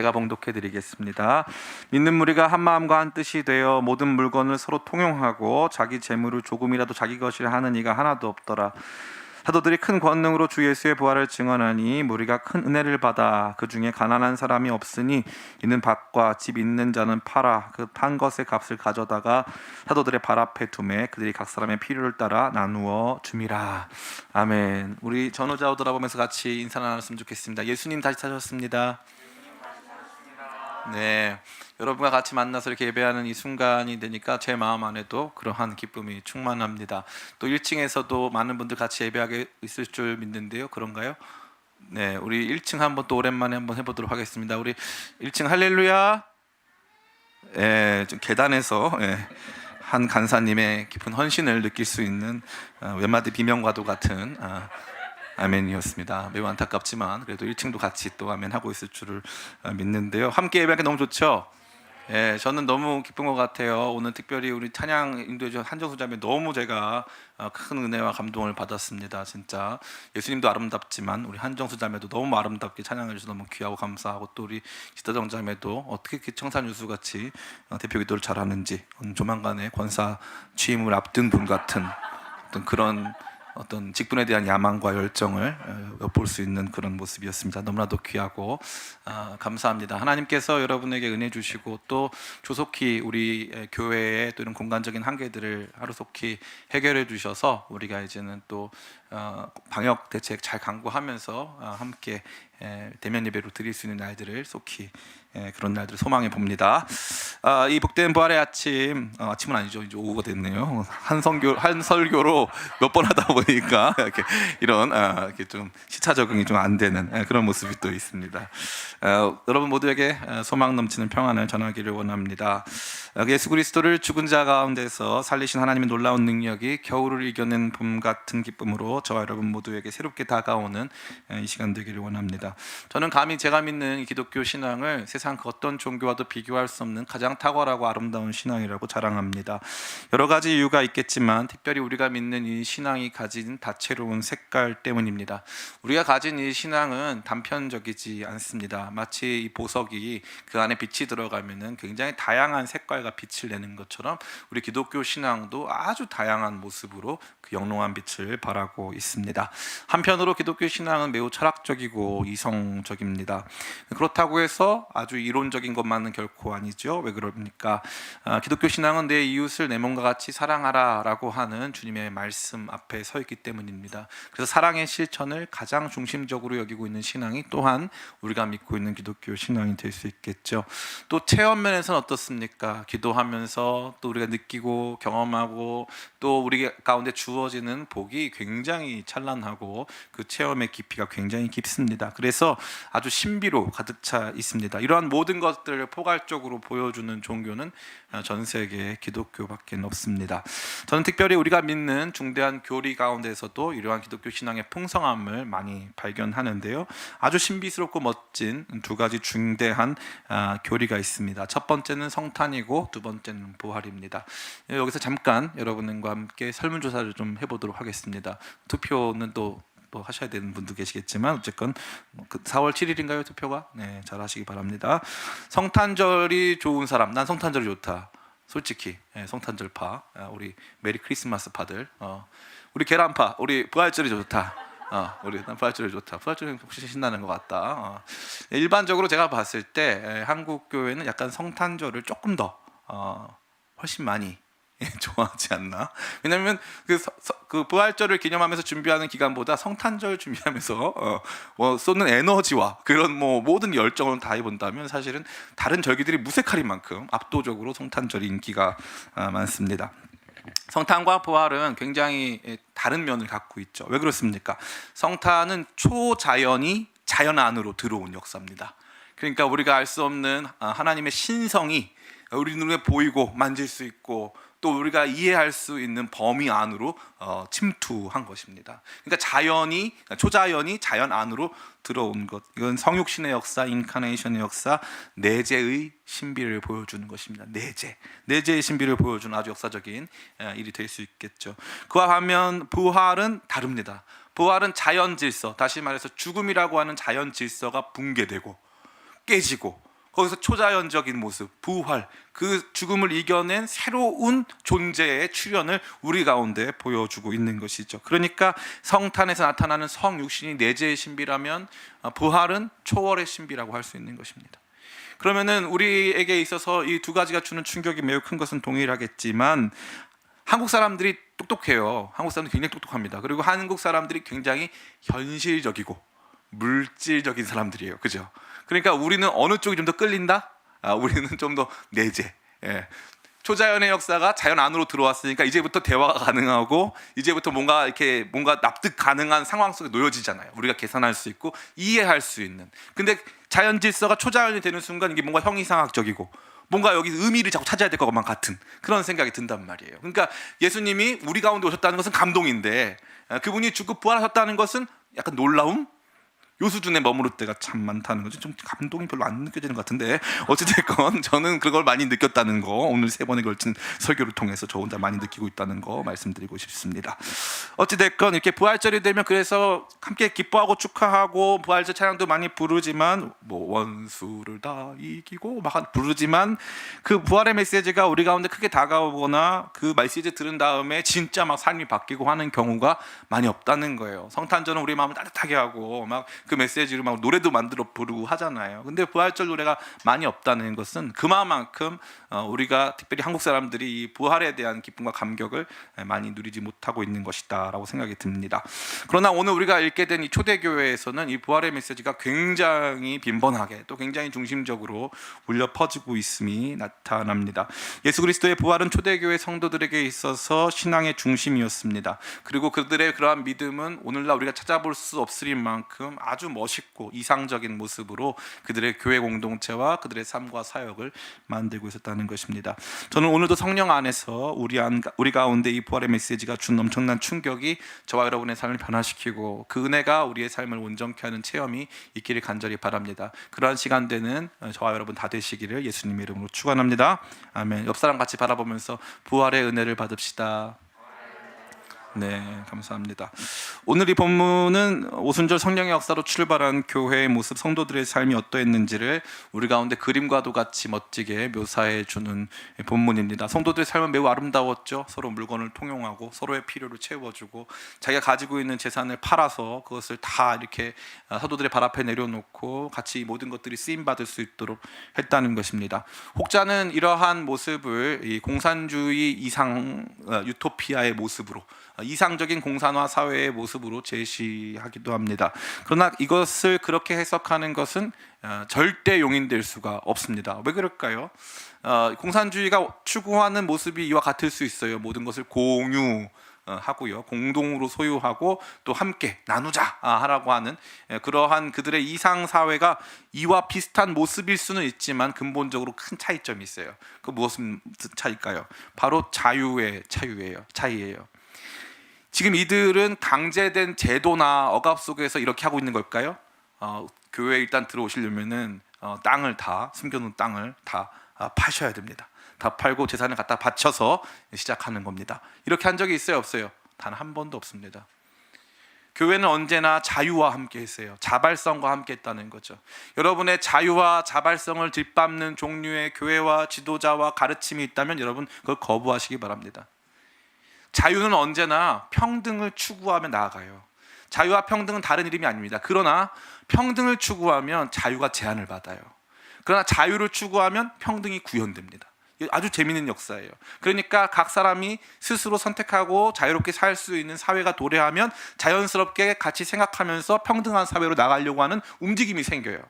제가 봉독해 드리겠습니다. 믿는 무리가 한 마음과 한 뜻이 되어 모든 물건을 서로 통용하고 자기 재물을 조금이라도 자기 것이라 하는 이가 하나도 없더라. 사도들이 큰 권능으로 주 예수의 부활을 증언하니 무리가 큰 은혜를 받아 그 중에 가난한 사람이 없으니 있는 밭과 집 있는 자는 팔아 그 판 것의 값을 가져다가 사도들의 발 앞에 두매 그들이 각 사람의 필요를 따라 나누어 줌이라. 아멘. 우리 전후좌우 돌아보면서 같이 인사 나눴으면 좋겠습니다. 예수님 다시 찾아왔습니다. 네, 여러분과 같이 만나서 이렇게 예배하는 이 순간이 되니까 제 마음 안에도 그러한 기쁨이 충만합니다. 또 1층에서도 많은 분들 같이 예배하게 있을 줄 믿는데요. 그런가요? 네, 우리 1층 한번 또 오랜만에 한번 해보도록 하겠습니다. 우리 1층 할렐루야. 예, 좀 계단에서 한 간사님의 깊은 헌신을 느낄 수 있는 웬마디 비명과도 같은 아멘이었습니다. 매우 안타깝지만 그래도 1층도 같이 또 아멘 하고 있을 줄을 믿는데요. 함께 예배하기 너무 좋죠? 예, 저는 너무 기쁜 것 같아요. 오늘 특별히 우리 찬양 인도해주신 한정수 자매 너무 제가 큰 은혜와 감동을 받았습니다. 진짜 예수님도 아름답지만 우리 한정수 자매도 너무 아름답게 찬양해 주셔서 너무 귀하고 감사하고 또 우리 시다정 자매도 어떻게 이렇게 청산유수같이 대표 기도를 잘하는지 조만간에 권사 취임을 앞둔 분 같은 그런 어떤 직분에 대한 야망과 열정을 엿볼 수 있는 그런 모습이었습니다. 너무나도 귀하고 감사합니다. 하나님께서 여러분에게 은혜 주시고 또 조속히 우리 교회의 또 이런 공간적인 한계들을 하루속히 해결해 주셔서 우리가 이제는 또 방역 대책 잘 강구하면서 함께 대면 예배로 드릴 수 있는 날들을 속히 그런 날들을 소망해 봅니다. 이 복된 부활의 아침, 아침은 아니죠, 이제 오후가 됐네요. 한 설교로 몇 번 하다 보니까 이렇게 이런 이렇게 좀 시차 적응이 좀 안 되는 그런 모습이 또 있습니다. 여러분 모두에게 소망 넘치는 평안을 전하기를 원합니다. 예수 그리스도를 죽은 자 가운데서 살리신 하나님의 놀라운 능력이 겨울을 이겨낸 봄 같은 기쁨으로 저와 여러분 모두에게 새롭게 다가오는 이 시간 되기를 원합니다. 저는 감히 제가 믿는 이 기독교 신앙을 세상 그 어떤 종교와도 비교할 수 없는 가장 탁월하고 아름다운 신앙이라고 자랑합니다. 여러 가지 이유가 있겠지만 특별히 우리가 믿는 이 신앙이 가진 다채로운 색깔 때문입니다. 우리가 가진 이 신앙은 단편적이지 않습니다. 마치 이 보석이 그 안에 빛이 들어가면은 굉장히 다양한 색깔과 빛을 내는 것처럼 우리 기독교 신앙도 아주 다양한 모습으로 그 영롱한 빛을 발하고 있습니다. 한편으로 기독교 신앙은 매우 철학적이고 이성적입니다. 그렇다고 해서 아주 이론적인 것만은 결코 아니죠. 왜 그럽니까? 기독교 신앙은 내 이웃을 내 몸과 같이 사랑하라라고 하는 주님의 말씀 앞에 서 있기 때문입니다. 그래서 사랑의 실천을 가장 중심적으로 여기고 있는 신앙이 또한 우리가 믿고 있는 기독교 신앙이 될 수 있겠죠. 또 체험 면에서는 어떻습니까? 기도하면서 또 우리가 느끼고 경험하고 또 우리 가운데 주어지는 복이 굉장히 찬란하고 그 체험의 깊이가 굉장히 깊습니다. 그래서 아주 신비로 가득 차 있습니다. 이러한 모든 것들을 포괄적으로 보여주는 종교는 전 세계에 기독교밖에 없습니다. 저는 특별히 우리가 믿는 중대한 교리 가운데서도 이러한 기독교 신앙의 풍성함을 많이 발견하는데요. 아주 신비스럽고 멋진 두 가지 중대한 교리가 있습니다. 첫 번째는 성탄이고 두 번째는 부활입니다. 여기서 잠깐 여러분과 함께 설문조사를 좀 해보도록 하겠습니다. 투표는 또 하셔야 되는 분도 계시겠지만 어쨌건 4월 7일인가요 투표가? 네, 잘 하시기 바랍니다. 성탄절이 좋은 사람, 난 성탄절이 좋다. 솔직히 성탄절파, 우리 메리 크리스마스파들, 우리 계란파, 우리 부활절이 좋다. 우리 부활절이 좋다. 부활절이 혹시 신나는 것 같다. 일반적으로 제가 봤을 때 한국 교회는 약간 성탄절을 조금 더 훨씬 많이 좋아하지 않나? 왜냐하면 그 부활절을 기념하면서 준비하는 기간보다 성탄절 준비하면서 쏟는 에너지와 그런 모든 열정을 다 해본다면 사실은 다른 절기들이 무색할 만큼 압도적으로 성탄절이 인기가 많습니다. 성탄과 부활은 굉장히 다른 면을 갖고 있죠. 왜 그렇습니까? 성탄은 초자연이 자연 안으로 들어온 역사입니다. 그러니까 우리가 알 수 없는 하나님의 신성이 우리 눈에 보이고 만질 수 있고 또 우리가 이해할 수 있는 범위 안으로 침투한 것입니다. 그러니까 초자연이 자연 안으로 들어온 것. 이건 성육신의 역사, 인카네이션의 역사, 내재의 신비를 보여주는 것입니다. 내재의 신비를 보여주는 아주 역사적인 일이 될 수 있겠죠. 그와 반면 부활은 다릅니다. 부활은 자연 질서, 다시 말해서 죽음이라고 하는 자연 질서가 붕괴되고 깨지고 거기서 초자연적인 모습, 부활, 그 죽음을 이겨낸 새로운 존재의 출현을 우리 가운데 보여주고 있는 것이죠. 그러니까 성탄에서 나타나는 성육신이 내재의 신비라면 부활은 초월의 신비라고 할 수 있는 것입니다. 그러면은 우리에게 있어서 이 두 가지가 주는 충격이 매우 큰 것은 동일하겠지만, 한국 사람들이 똑똑해요. 한국 사람들이 굉장히 똑똑합니다. 그리고 한국 사람들이 굉장히 현실적이고 물질적인 사람들이에요. 그죠? 그러니까 우리는 어느 쪽이 좀 더 끌린다? 우리는 좀 더 내재. 예. 초자연의 역사가 자연 안으로 들어왔으니까 이제부터 대화가 가능하고, 이제부터 뭔가 납득 가능한 상황 속에 놓여지잖아요. 우리가 계산할 수 있고 이해할 수 있는. 근데 자연 질서가 초자연이 되는 순간 이게 뭔가 형이상학적이고 뭔가 여기 의미를 자꾸 찾아야 될 것만 같은 그런 생각이 든단 말이에요. 그러니까 예수님이 우리 가운데 오셨다는 것은 감동인데, 그분이 죽고 부활하셨다는 것은 약간 놀라움? 요 수준에 머무를 때가 참 많다는 거죠. 좀 감동이 별로 안 느껴지는 것 같은데, 어찌됐건 저는 그걸 많이 느꼈다는 거, 오늘 3번에 걸친 설교를 통해서 저 혼자 많이 느끼고 있다는 거 말씀드리고 싶습니다. 어찌됐건 이렇게 부활절이 되면 그래서 함께 기뻐하고 축하하고 부활절 찬양도 많이 부르지만, 뭐 원수를 다 이기고 막 부르지만, 그 부활의 메시지가 우리 가운데 크게 다가오거나 그 메시지 들은 다음에 진짜 막 삶이 바뀌고 하는 경우가 많이 없다는 거예요. 성탄절은 우리 마음을 따뜻하게 하고 막 그 메시지로 막 노래도 만들어 부르고 하잖아요. 근데 부활절 노래가 많이 없다는 것은 그만큼 우리가 특별히 한국 사람들이 이 부활에 대한 기쁨과 감격을 많이 누리지 못하고 있는 것이다 라고 생각이 듭니다. 그러나 오늘 우리가 읽게 된 이 초대교회에서는 이 부활의 메시지가 굉장히 빈번하게 또 굉장히 중심적으로 울려 퍼지고 있음이 나타납니다. 예수 그리스도의 부활은 초대교회 성도들에게 있어서 신앙의 중심이었습니다. 그리고 그들의 그러한 믿음은 오늘날 우리가 찾아볼 수 없을 만큼 아주 멋있고 이상적인 모습으로 그들의 교회 공동체와 그들의 삶과 사역을 만들고 있었다는 것입니다. 저는 오늘도 성령 안에서 우리 가운데 이 부활의 메시지가 준 엄청난 충격이 저와 여러분의 삶을 변화시키고 그 은혜가 우리의 삶을 온전케 하는 체험이 있기를 간절히 바랍니다. 그러한 시간 되는 저와 여러분 다 되시기를 예수님의 이름으로 축원합니다. 아멘. 옆 사람 같이 바라보면서 부활의 은혜를 받읍시다. 네, 감사합니다. 오늘 이 본문은 오순절 성령의 역사로 출발한 교회의 모습, 성도들의 삶이 어떠했는지를 우리 가운데 그림과도 같이 멋지게 묘사해 주는 본문입니다. 성도들의 삶은 매우 아름다웠죠. 서로 물건을 통용하고 서로의 필요를 채워주고 자기가 가지고 있는 재산을 팔아서 그것을 다 이렇게 사도들의 발 앞에 내려놓고 같이 이 모든 것들이 쓰임 받을 수 있도록 했다는 것입니다. 혹자는 이러한 모습을 이 공산주의 이상 유토피아의 모습으로, 이상적인 공산화 사회의 모습으로 제시하기도 합니다. 그러나 이것을 그렇게 해석하는 것은 절대 용인될 수가 없습니다. 왜 그럴까요? 공산주의가 추구하는 모습이 이와 같을 수 있어요. 모든 것을 공유하고요, 공동으로 소유하고 또 함께 나누자 하라고 하는 그러한 그들의 이상 사회가 이와 비슷한 모습일 수는 있지만 근본적으로 큰 차이점이 있어요. 그 무엇은 차이일까요? 바로 자유의 차이예요. 지금 이들은 강제된 제도나 억압 속에서 이렇게 하고 있는 걸까요? 교회에 일단 들어오시려면은 땅을 다, 숨겨놓은 땅을 다 파셔야 됩니다. 다 팔고 재산을 갖다 바쳐서 시작하는 겁니다. 이렇게 한 적이 있어요, 없어요? 단 한 번도 없습니다. 교회는 언제나 자유와 함께 했어요. 자발성과 함께 했다는 거죠. 여러분의 자유와 자발성을 뒷밟는 종류의 교회와 지도자와 가르침이 있다면 여러분 그걸 거부하시기 바랍니다. 자유는 언제나 평등을 추구하며 나아가요. 자유와 평등은 다른 이름이 아닙니다. 그러나 평등을 추구하면 자유가 제한을 받아요. 그러나 자유를 추구하면 평등이 구현됩니다. 아주 재미있는 역사예요. 그러니까 각 사람이 스스로 선택하고 자유롭게 살 수 있는 사회가 도래하면 자연스럽게 같이 생각하면서 평등한 사회로 나가려고 하는 움직임이 생겨요.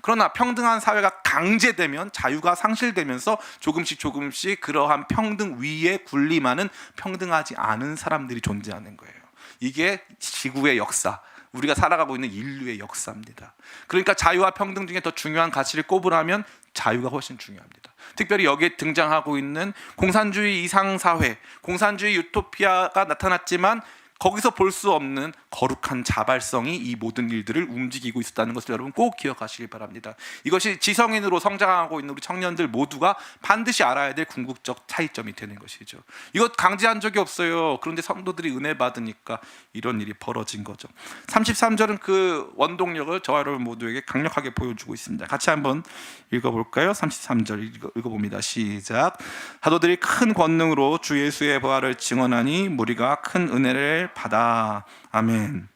그러나 평등한 사회가 강제되면 자유가 상실되면서 조금씩 그러한 평등 위에 군림하는 평등하지 않은 사람들이 존재하는 거예요. 이게 지구의 역사, 우리가 살아가고 있는 인류의 역사입니다. 그러니까 자유와 평등 중에 더 중요한 가치를 꼽으라면 자유가 훨씬 중요합니다. 특별히 여기에 등장하고 있는 공산주의 이상사회, 공산주의 유토피아가 나타났지만 거기서 볼 수 없는 거룩한 자발성이 이 모든 일들을 움직이고 있었다는 것을 여러분 꼭 기억하시길 바랍니다. 이것이 지성인으로 성장하고 있는 우리 청년들 모두가 반드시 알아야 될 궁극적 차이점이 되는 것이죠. 이것 강제한 적이 없어요. 그런데 성도들이 은혜 받으니까 이런 일이 벌어진 거죠. 33절은 그 원동력을 저와 여러분 모두에게 강력하게 보여주고 있습니다. 같이 한번 읽어볼까요? 33절 읽어봅니다. 시작. 사도들이 큰 권능으로 주 예수의 부활을 증언하니 무리가 큰 은혜를 받아. 아멘.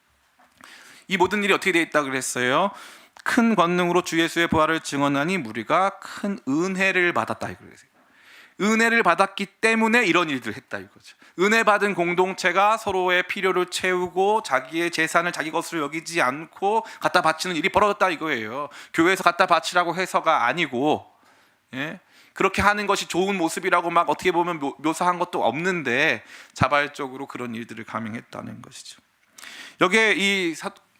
이 모든 일이 어떻게 되어 있다고 그랬어요? 큰 권능으로 주 예수의 부활을 증언하니 무리가 큰 은혜를 받았다 이거예요. 은혜를 받았기 때문에 이런 일들을 했다 이거죠. 은혜 받은 공동체가 서로의 필요를 채우고 자기의 재산을 자기 것으로 여기지 않고 갖다 바치는 일이 벌어졌다 이거예요. 교회에서 갖다 바치라고 해서가 아니고, 예? 그렇게 하는 것이 좋은 모습이라고 막 어떻게 보면 묘사한 것도 없는데 자발적으로 그런 일들을 감행했다는 것이죠. 여기에 이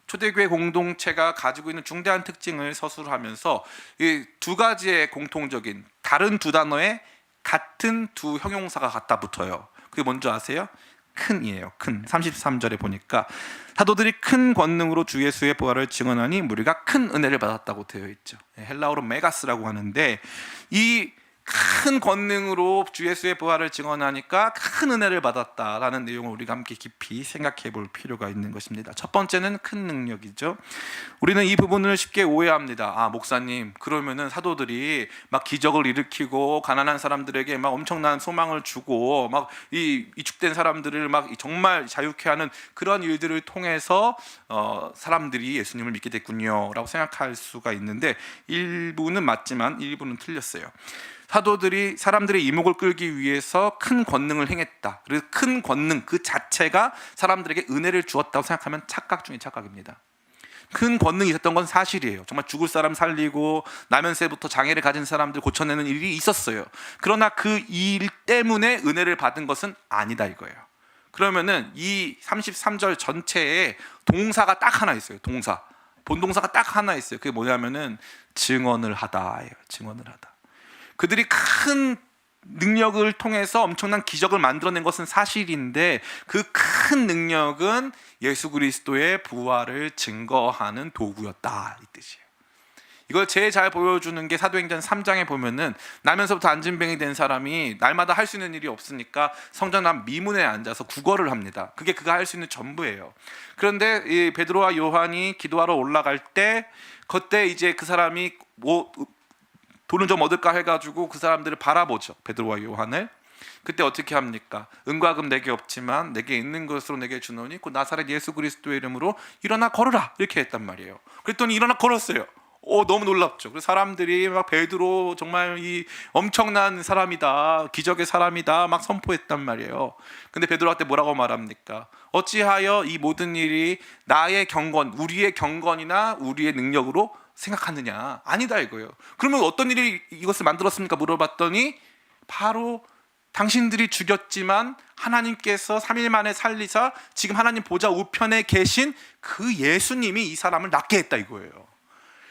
초대교회 공동체가 가지고 있는 중대한 특징을 서술하면서 이 두 가지의 공통적인 다른 두 단어에 같은 두 형용사가 갖다 붙어요. 그게 뭔지 아세요? 큰이에요. 큰. 33절에 보니까 사도들이 큰 권능으로 주 예수의 부활을 증언하니 무리가 큰 은혜를 받았다고 되어 있죠. 헬라어로 메가스라고 하는데 이 큰 권능으로 주 예수의 부활을 증언하니까 큰 은혜를 받았다라는 내용을 우리가 함께 깊이 생각해 볼 필요가 있는 것입니다. 첫 번째는 큰 능력이죠. 우리는 이 부분을 쉽게 오해합니다. 아, 목사님, 그러면은 사도들이 막 기적을 일으키고 가난한 사람들에게 막 엄청난 소망을 주고 막 이 위축된 사람들을 막 정말 자유케 하는 그런 일들을 통해서 사람들이 예수님을 믿게 됐군요라고 생각할 수가 있는데 일부는 맞지만 일부는 틀렸어요. 사도들이 사람들의 이목을 끌기 위해서 큰 권능을 행했다. 그래서 큰 권능 그 자체가 사람들에게 은혜를 주었다고 생각하면 착각 중에 착각입니다. 큰 권능이 있었던 건 사실이에요. 정말 죽을 사람 살리고 나면새부터 장애를 가진 사람들 고쳐내는 일이 있었어요. 그러나 그 일 때문에 은혜를 받은 것은 아니다 이거예요. 그러면은 이 33절 전체에 동사가 딱 하나 있어요. 동사. 본동사가 딱 하나 있어요. 그게 뭐냐면은 증언을 하다예요. 증언을 하다. 그들이 큰 능력을 통해서 엄청난 기적을 만들어낸 것은 사실인데 그 큰 능력은 예수 그리스도의 부활을 증거하는 도구였다 이 뜻이에요. 이걸 제일 잘 보여주는 게 사도행전 3장에 보면은 나면서부터 안진뱅이 된 사람이 날마다 할 수 있는 일이 없으니까 성전 앞 미문에 앉아서 구걸을 합니다. 그게 그가 할 수 있는 전부예요. 그런데 이 베드로와 요한이 기도하러 올라갈 때 그때 이제 그 사람이 돈을 좀 얻을까 해가지고 그 사람들을 바라보죠. 베드로와 요한을. 그때 어떻게 합니까? 은과 금 내게 없지만 내게 있는 것으로 내게 주노니 그 나사렛 예수 그리스도의 이름으로 일어나 걸으라 이렇게 했단 말이에요. 그랬더니 일어나 걸었어요. 너무 놀랍죠. 그래서 사람들이 막 베드로 정말 이 엄청난 사람이다, 기적의 사람이다 막 선포했단 말이에요. 근데 베드로한테 뭐라고 말합니까? 어찌하여 이 모든 일이 나의 경건, 우리의 경건이나 우리의 능력으로 생각하느냐? 아니다 이거예요. 그러면 어떤 일이 이것을 만들었습니까? 물어봤더니 바로 당신들이 죽였지만 하나님께서 3일 만에 살리사 지금 하나님 보좌 우편에 계신 그 예수님이 이 사람을 낫게 했다 이거예요.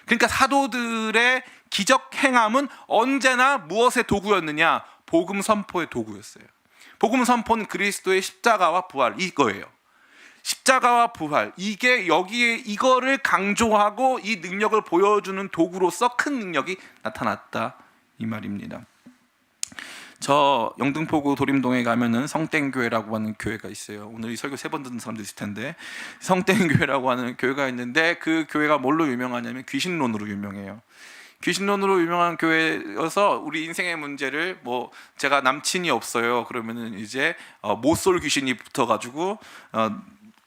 그러니까 사도들의 기적 행함은 언제나 무엇의 도구였느냐? 복음 선포의 도구였어요. 복음 선포는 그리스도의 십자가와 부활 이거예요. 십자가와 부활 이게 여기에 이거를 강조하고 이 능력을 보여주는 도구로서 큰 능력이 나타났다 이 말입니다. 저 영등포구 도림동에 가면은 성땡교회라고 하는 교회가 있어요. 오늘 이 설교 3번 듣는 사람도 있을 텐데 성땡교회라고 하는 교회가 있는데 그 교회가 뭘로 유명하냐면 귀신론으로 유명해요. 귀신론으로 유명한 교회여서 우리 인생의 문제를 뭐 제가 남친이 없어요 그러면은 이제 모쏠 귀신이 붙어가지고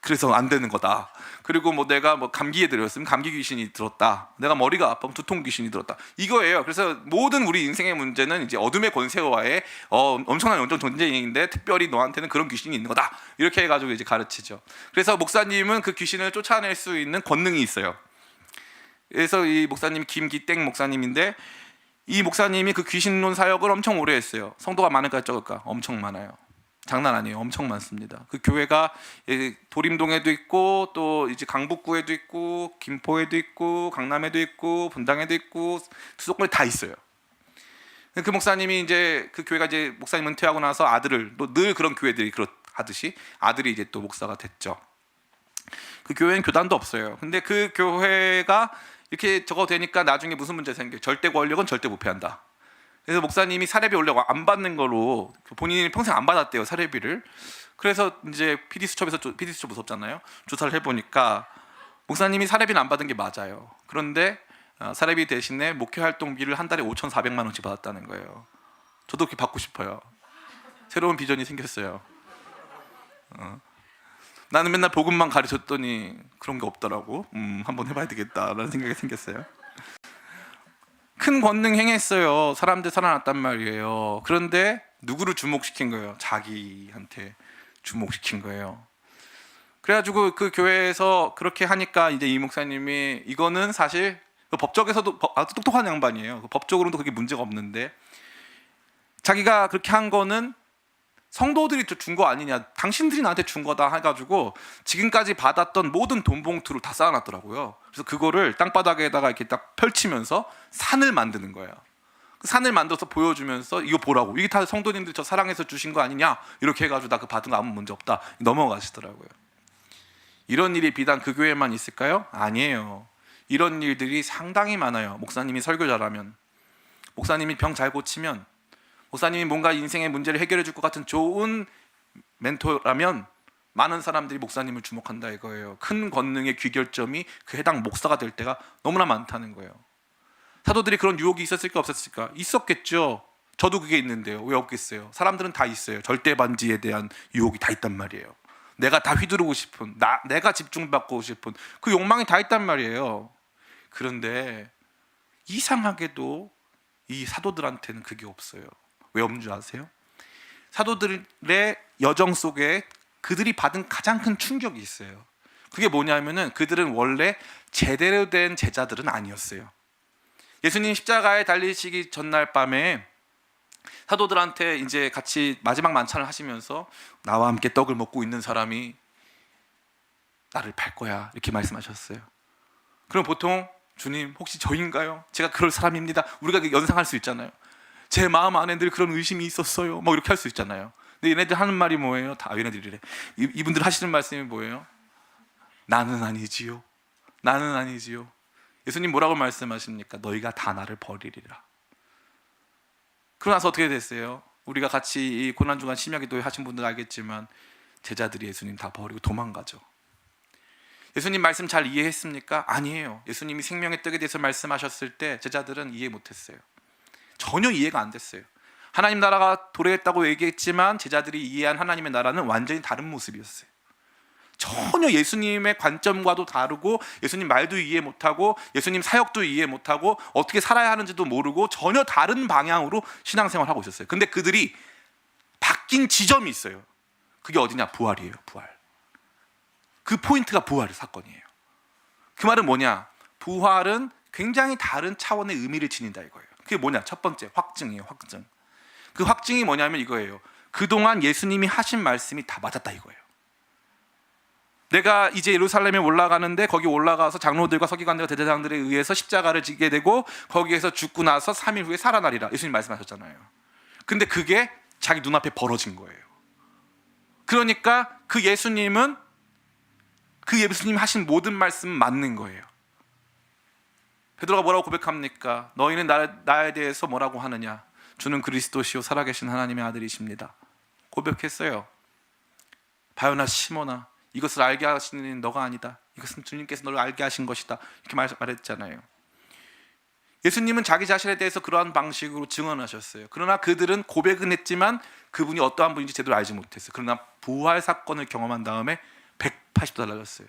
그래서 안 되는 거다. 그리고 뭐 내가 뭐 감기에 들었으면 감기 귀신이 들었다. 내가 머리가 아프면 두통 귀신이 들었다. 이거예요. 그래서 모든 우리 인생의 문제는 이제 어둠의 권세와의 엄청난 영적 전쟁인데 특별히 너한테는 그런 귀신이 있는 거다. 이렇게 해가지고 이제 가르치죠. 그래서 목사님은 그 귀신을 쫓아낼 수 있는 권능이 있어요. 그래서 이 목사님 김기땡 목사님인데 이 목사님이 그 귀신론 사역을 엄청 오래 했어요. 성도가 많을까 적을까? 엄청 많아요. 장난 아니에요. 엄청 많습니다. 그 교회가 도림동에도 있고 또 이제 강북구에도 있고 김포에도 있고 강남에도 있고 분당에도 있고 수도권에 다 있어요. 그 목사님이 이제 그 교회가 이제 목사님 은퇴하고 나서 아들을 또 늘 그런 교회들이 하듯이 아들이 이제 또 목사가 됐죠. 그 교회는 교단도 없어요. 근데 그 교회가 이렇게 저거 되니까 나중에 무슨 문제 생겨요? 절대 권력은 절대 부패한다. 그래서 목사님이 사례비 원래 안 받는 걸로, 본인이 평생 안 받았대요, 사례비를. 그래서 이제 PD수첩에서, PD수첩 무섭잖아요, 조사를 해보니까 목사님이 사례비는 안 받은 게 맞아요. 그런데 사례비 대신에 목회활동비를 한 달에 5,400만 원씩 받았다는 거예요. 저도 그렇게 받고 싶어요. 새로운 비전이 생겼어요. 나는 맨날 복음만 가르쳤더니 그런 게 없더라고. 한번 해봐야 되겠다라는 생각이 생겼어요. 큰 권능 행했어요. 사람들 살아났단 말이에요. 그런데 누구를 주목시킨 거예요? 자기한테 주목시킨 거예요. 그래가지고 그 교회에서 그렇게 하니까 이제 이 목사님이, 이거는 사실 법적에서도 아주 똑똑한 양반이에요. 법적으로도 그게 문제가 없는데, 자기가 그렇게 한 거는 성도들이 준 거 아니냐, 당신들이 나한테 준 거다 해가지고 지금까지 받았던 모든 돈 봉투를 다 쌓아놨더라고요. 그래서 그거를 땅바닥에다가 이렇게 딱 펼치면서 산을 만드는 거예요. 그 산을 만들어서 보여주면서 이거 보라고, 이게 다 성도님들 저 사랑해서 주신 거 아니냐, 이렇게 해가지고 나 그 받은 거 아무 문제 없다 넘어가시더라고요. 이런 일이 비단 그 교회만 있을까요? 아니에요. 이런 일들이 상당히 많아요. 목사님이 설교 잘하면, 목사님이 병 잘 고치면, 목사님이 뭔가 인생의 문제를 해결해 줄 것 같은 좋은 멘토라면 많은 사람들이 목사님을 주목한다 이거예요. 큰 권능의 귀결점이 그 해당 목사가 될 때가 너무나 많다는 거예요. 사도들이 그런 유혹이 있었을까 없었을까? 있었겠죠. 저도 그게 있는데요. 왜 없겠어요? 사람들은 다 있어요. 절대 반지에 대한 유혹이 다 있단 말이에요. 내가 다 휘두르고 싶은, 내가 집중받고 싶은 그 욕망이 다 있단 말이에요. 그런데 이상하게도 이 사도들한테는 그게 없어요. 왜 없는 줄 아세요? 사도들의 여정 속에 그들이 받은 가장 큰 충격이 있어요. 그게 뭐냐면은 그들은 원래 제대로 된 제자들은 아니었어요. 예수님 십자가에 달리시기 전날 밤에 사도들한테 이제 같이 마지막 만찬을 하시면서 나와 함께 떡을 먹고 있는 사람이 나를 팔 거야, 이렇게 말씀하셨어요. 그럼 보통 주님 혹시 저인가요? 제가 그럴 사람입니다, 우리가 연상할 수 있잖아요. 제 마음 안에 늘 그런 의심이 있었어요, 뭐 이렇게 할 수 있잖아요. 근데 얘네들 하는 말이 뭐예요? 다 얘네들이래. 이분들 하시는 말씀이 뭐예요? 나는 아니지요, 나는 아니지요. 예수님 뭐라고 말씀하십니까? 너희가 다 나를 버리리라. 그러고 나서 어떻게 됐어요? 우리가 같이 이 고난주간 심야기도 하신 분들 알겠지만 제자들이 예수님 다 버리고 도망가죠. 예수님 말씀 잘 이해했습니까? 아니에요. 예수님이 생명의 떡에 대해서 말씀하셨을 때 제자들은 이해 못했어요. 전혀 이해가 안 됐어요. 하나님 나라가 도래했다고 얘기했지만 제자들이 이해한 하나님의 나라는 완전히 다른 모습이었어요. 전혀 예수님의 관점과도 다르고, 예수님 말도 이해 못하고, 예수님 사역도 이해 못하고, 어떻게 살아야 하는지도 모르고 전혀 다른 방향으로 신앙생활을 하고 있었어요. 근데 그들이 바뀐 지점이 있어요. 그게 어디냐? 부활이에요. 부활. 그 포인트가 부활의 사건이에요. 그 말은 뭐냐? 부활은 굉장히 다른 차원의 의미를 지닌다 이거예요. 그게 뭐냐? 첫 번째, 확증이에요. 확증. 그 확증이 뭐냐면 이거예요. 그동안 예수님이 하신 말씀이 다 맞았다 이거예요. 내가 이제 예루살렘에 올라가는데 거기 올라가서 장로들과 서기관들과 대제사장들에 의해서 십자가를 지게 되고 거기에서 죽고 나서 3일 후에 살아나리라, 예수님 말씀하셨잖아요. 근데 그게 자기 눈앞에 벌어진 거예요. 그러니까 그 예수님은, 그 예수님이 하신 모든 말씀은 맞는 거예요. 베드로가 뭐라고 고백합니까? 너희는 나에 대해서 뭐라고 하느냐? 주는 그리스도시요 살아계신 하나님의 아들이십니다. 고백했어요. 바요나 시몬아, 이것을 알게 하시는 너가 아니다. 이것은 주님께서 너를 알게 하신 것이다. 이렇게 말했잖아요. 예수님은 자기 자신에 대해서 그러한 방식으로 증언하셨어요. 그러나 그들은 고백은 했지만 그분이 어떠한 분인지 제대로 알지 못했어요. 그러나 부활 사건을 경험한 다음에 180도 달라졌어요.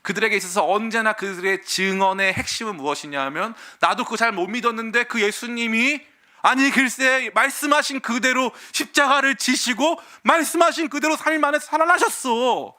그들에게 있어서 언제나 그들의 증언의 핵심은 무엇이냐면, 나도 그거 잘 못 믿었는데 그 예수님이, 아니 글쎄 말씀하신 그대로 십자가를 지시고 말씀하신 그대로 3일 만에 살아나셨어.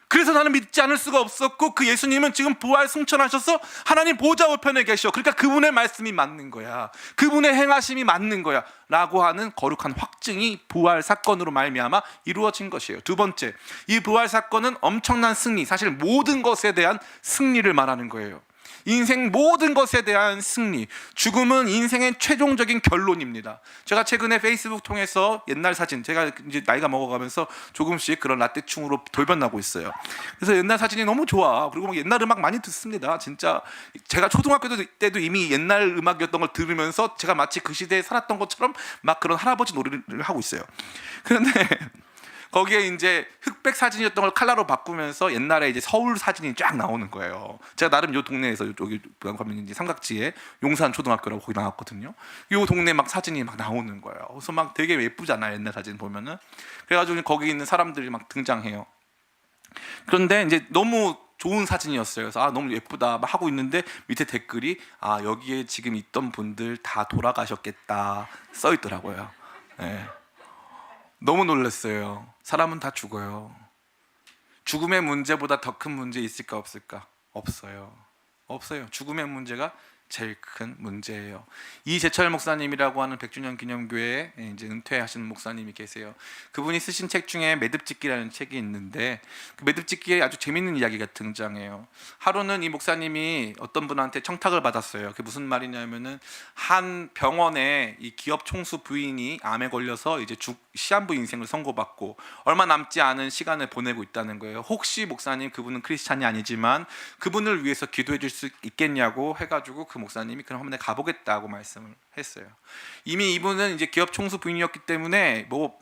그래서 나는 믿지 않을 수가 없었고, 그 예수님은 지금 부활 승천하셔서 하나님 보좌 우편에 계셔. 그러니까 그분의 말씀이 맞는 거야, 그분의 행하심이 맞는 거야 라고 하는 거룩한 확증이 부활 사건으로 말미암아 이루어진 것이에요. 두 번째, 이 부활 사건은 엄청난 승리, 사실 모든 것에 대한 승리를 말하는 거예요. 인생 모든 것에 대한 승리. 죽음은 인생의 최종적인 결론입니다. 제가 최근에 페이스북 통해서 옛날 사진, 제가 이제 나이가 먹어가면서 조금씩 그런 라떼충으로 돌변하고 있어요. 그래서 옛날 사진이 너무 좋아. 그리고 막 옛날 음악 많이 듣습니다. 진짜 제가 초등학교 때도 이미 옛날 음악이었던 걸 들으면서 제가 마치 그 시대에 살았던 것처럼 막 그런 할아버지 노래를 하고 있어요. 그런데 거기에 이제 흑백 사진이었던 걸 칼라로 바꾸면서 옛날에 이제 서울 사진이 쫙 나오는 거예요. 제가 나름 요 동네에서 여기 가면 이제 삼각지에 용산 초등학교라고 거기 나왔거든요. 요 동네 막 사진이 막 나오는 거예요. 그래서 막 되게 예쁘잖아요, 옛날 사진 보면은. 그래가지고 거기 있는 사람들이 막 등장해요. 그런데 이제 너무 좋은 사진이었어요. 그래서 너무 예쁘다 막 하고 있는데 밑에 댓글이 여기에 지금 있던 분들 다 돌아가셨겠다 써 있더라고요. 네. 너무 놀랐어요. 사람은 다 죽어요. 죽음의 문제보다 더 큰 문제 있을까 없을까? 없어요. 없어요. 죽음의 문제가 제일 큰 문제예요. 이재철 목사님이라고 하는 100주년 기념교회에 이제 은퇴하시는 목사님이 계세요. 그분이 쓰신 책 중에 매듭짓기라는 책이 있는데 그 매듭짓기에 아주 재밌는 이야기가 등장해요. 하루는 이 목사님이 어떤 분한테 청탁을 받았어요. 그게 무슨 말이냐면은 한 병원에 이 기업 총수 부인이 암에 걸려서 이제 시한부 인생을 선고받고 얼마 남지 않은 시간을 보내고 있다는 거예요. 혹시 목사님, 그분은 크리스찬이 아니지만 그분을 위해서 기도해 줄 수 있겠냐고 해가지고 그 목사님이 그럼 한번 가보겠다고 말씀을 했어요. 이미 이분은 이제 기업 총수 부인이었기 때문에 뭐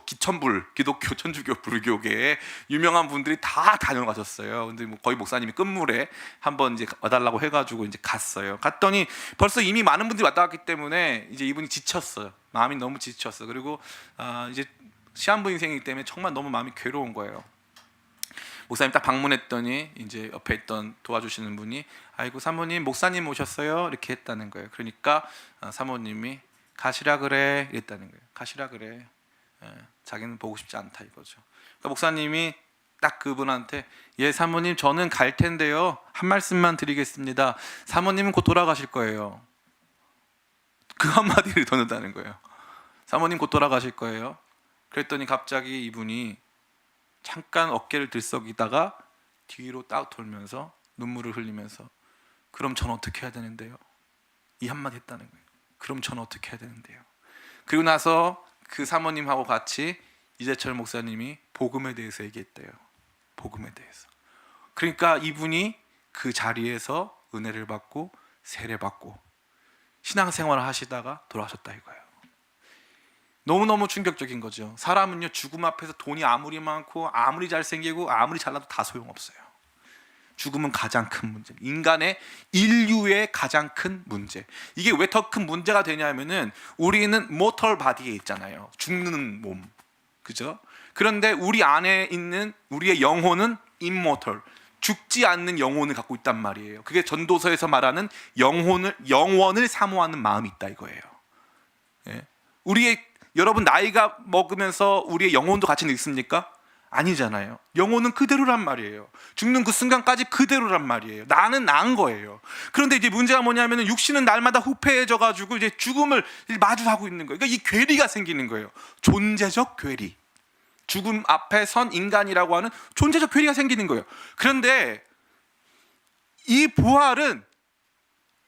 기천불, 기독교, 천주교, 불교계에 유명한 분들이 다 다녀가셨어요. 근데 뭐 거의 목사님이 끝물에 한번 이제 와달라고 해가지고 이제 갔어요. 갔더니 벌써 이미 많은 분들이 왔다 갔기 때문에 이제 이분이 지쳤어요. 마음이 너무 지쳤어. 그리고 이제 시한부 인생이기 때문에 정말 너무 마음이 괴로운 거예요. 목사님 딱 방문했더니 이제 옆에 있던 도와주시는 분이 아이고 사모님, 목사님 오셨어요 이렇게 했다는 거예요. 그러니까 사모님이 가시라 그래 이랬다는 거예요. 가시라 그래. 자기는 보고 싶지 않다 이거죠. 그러니까 목사님이 딱 그분한테 예 사모님 저는 갈 텐데요 한 말씀만 드리겠습니다. 사모님은 곧 돌아가실 거예요. 그 한마디를 던졌다는 거예요. 사모님 곧 돌아가실 거예요. 그랬더니 갑자기 이분이 잠깐 어깨를 들썩이다가 뒤로 딱 돌면서 눈물을 흘리면서 그럼 전 어떻게 해야 되는데요? 이 한마디 했다는 거예요. 그럼 전 어떻게 해야 되는데요? 그리고 나서 그 사모님하고 같이 이재철 목사님이 복음에 대해서 얘기했대요. 복음에 대해서. 그러니까 이분이 그 자리에서 은혜를 받고 세례받고 신앙생활을 하시다가 돌아가셨다 이거예요. 너무너무 충격적인 거죠. 사람은요 죽음 앞에서 돈이 아무리 많고 아무리 잘생기고 아무리 잘나도 다 소용없어요. 죽음은 가장 큰 문제, 인류의 가장 큰 문제. 이게 왜 더 큰 문제가 되냐면은 우리는 모털 바디에 있잖아요. 죽는 몸, 그죠? 그런데 우리 안에 있는 우리의 영혼은 immortal, 죽지 않는 영혼을 갖고 있단 말이에요. 그게 전도서에서 말하는 영원을 사모하는 마음이 있다 이거예요. 예? 여러분 나이가 먹으면서 우리의 영혼도 같이 늙습니까? 아니잖아요. 영혼은 그대로란 말이에요. 죽는 그 순간까지 그대로란 말이에요. 나는 나은 거예요. 그런데 이제 문제가 뭐냐면은 육신은 날마다 후패해져 가지고 이제 죽음을 마주하고 있는 거예요. 그러니까 이 괴리가 생기는 거예요. 존재적 괴리. 죽음 앞에 선 인간이라고 하는 존재적 괴리가 생기는 거예요. 그런데 이 부활은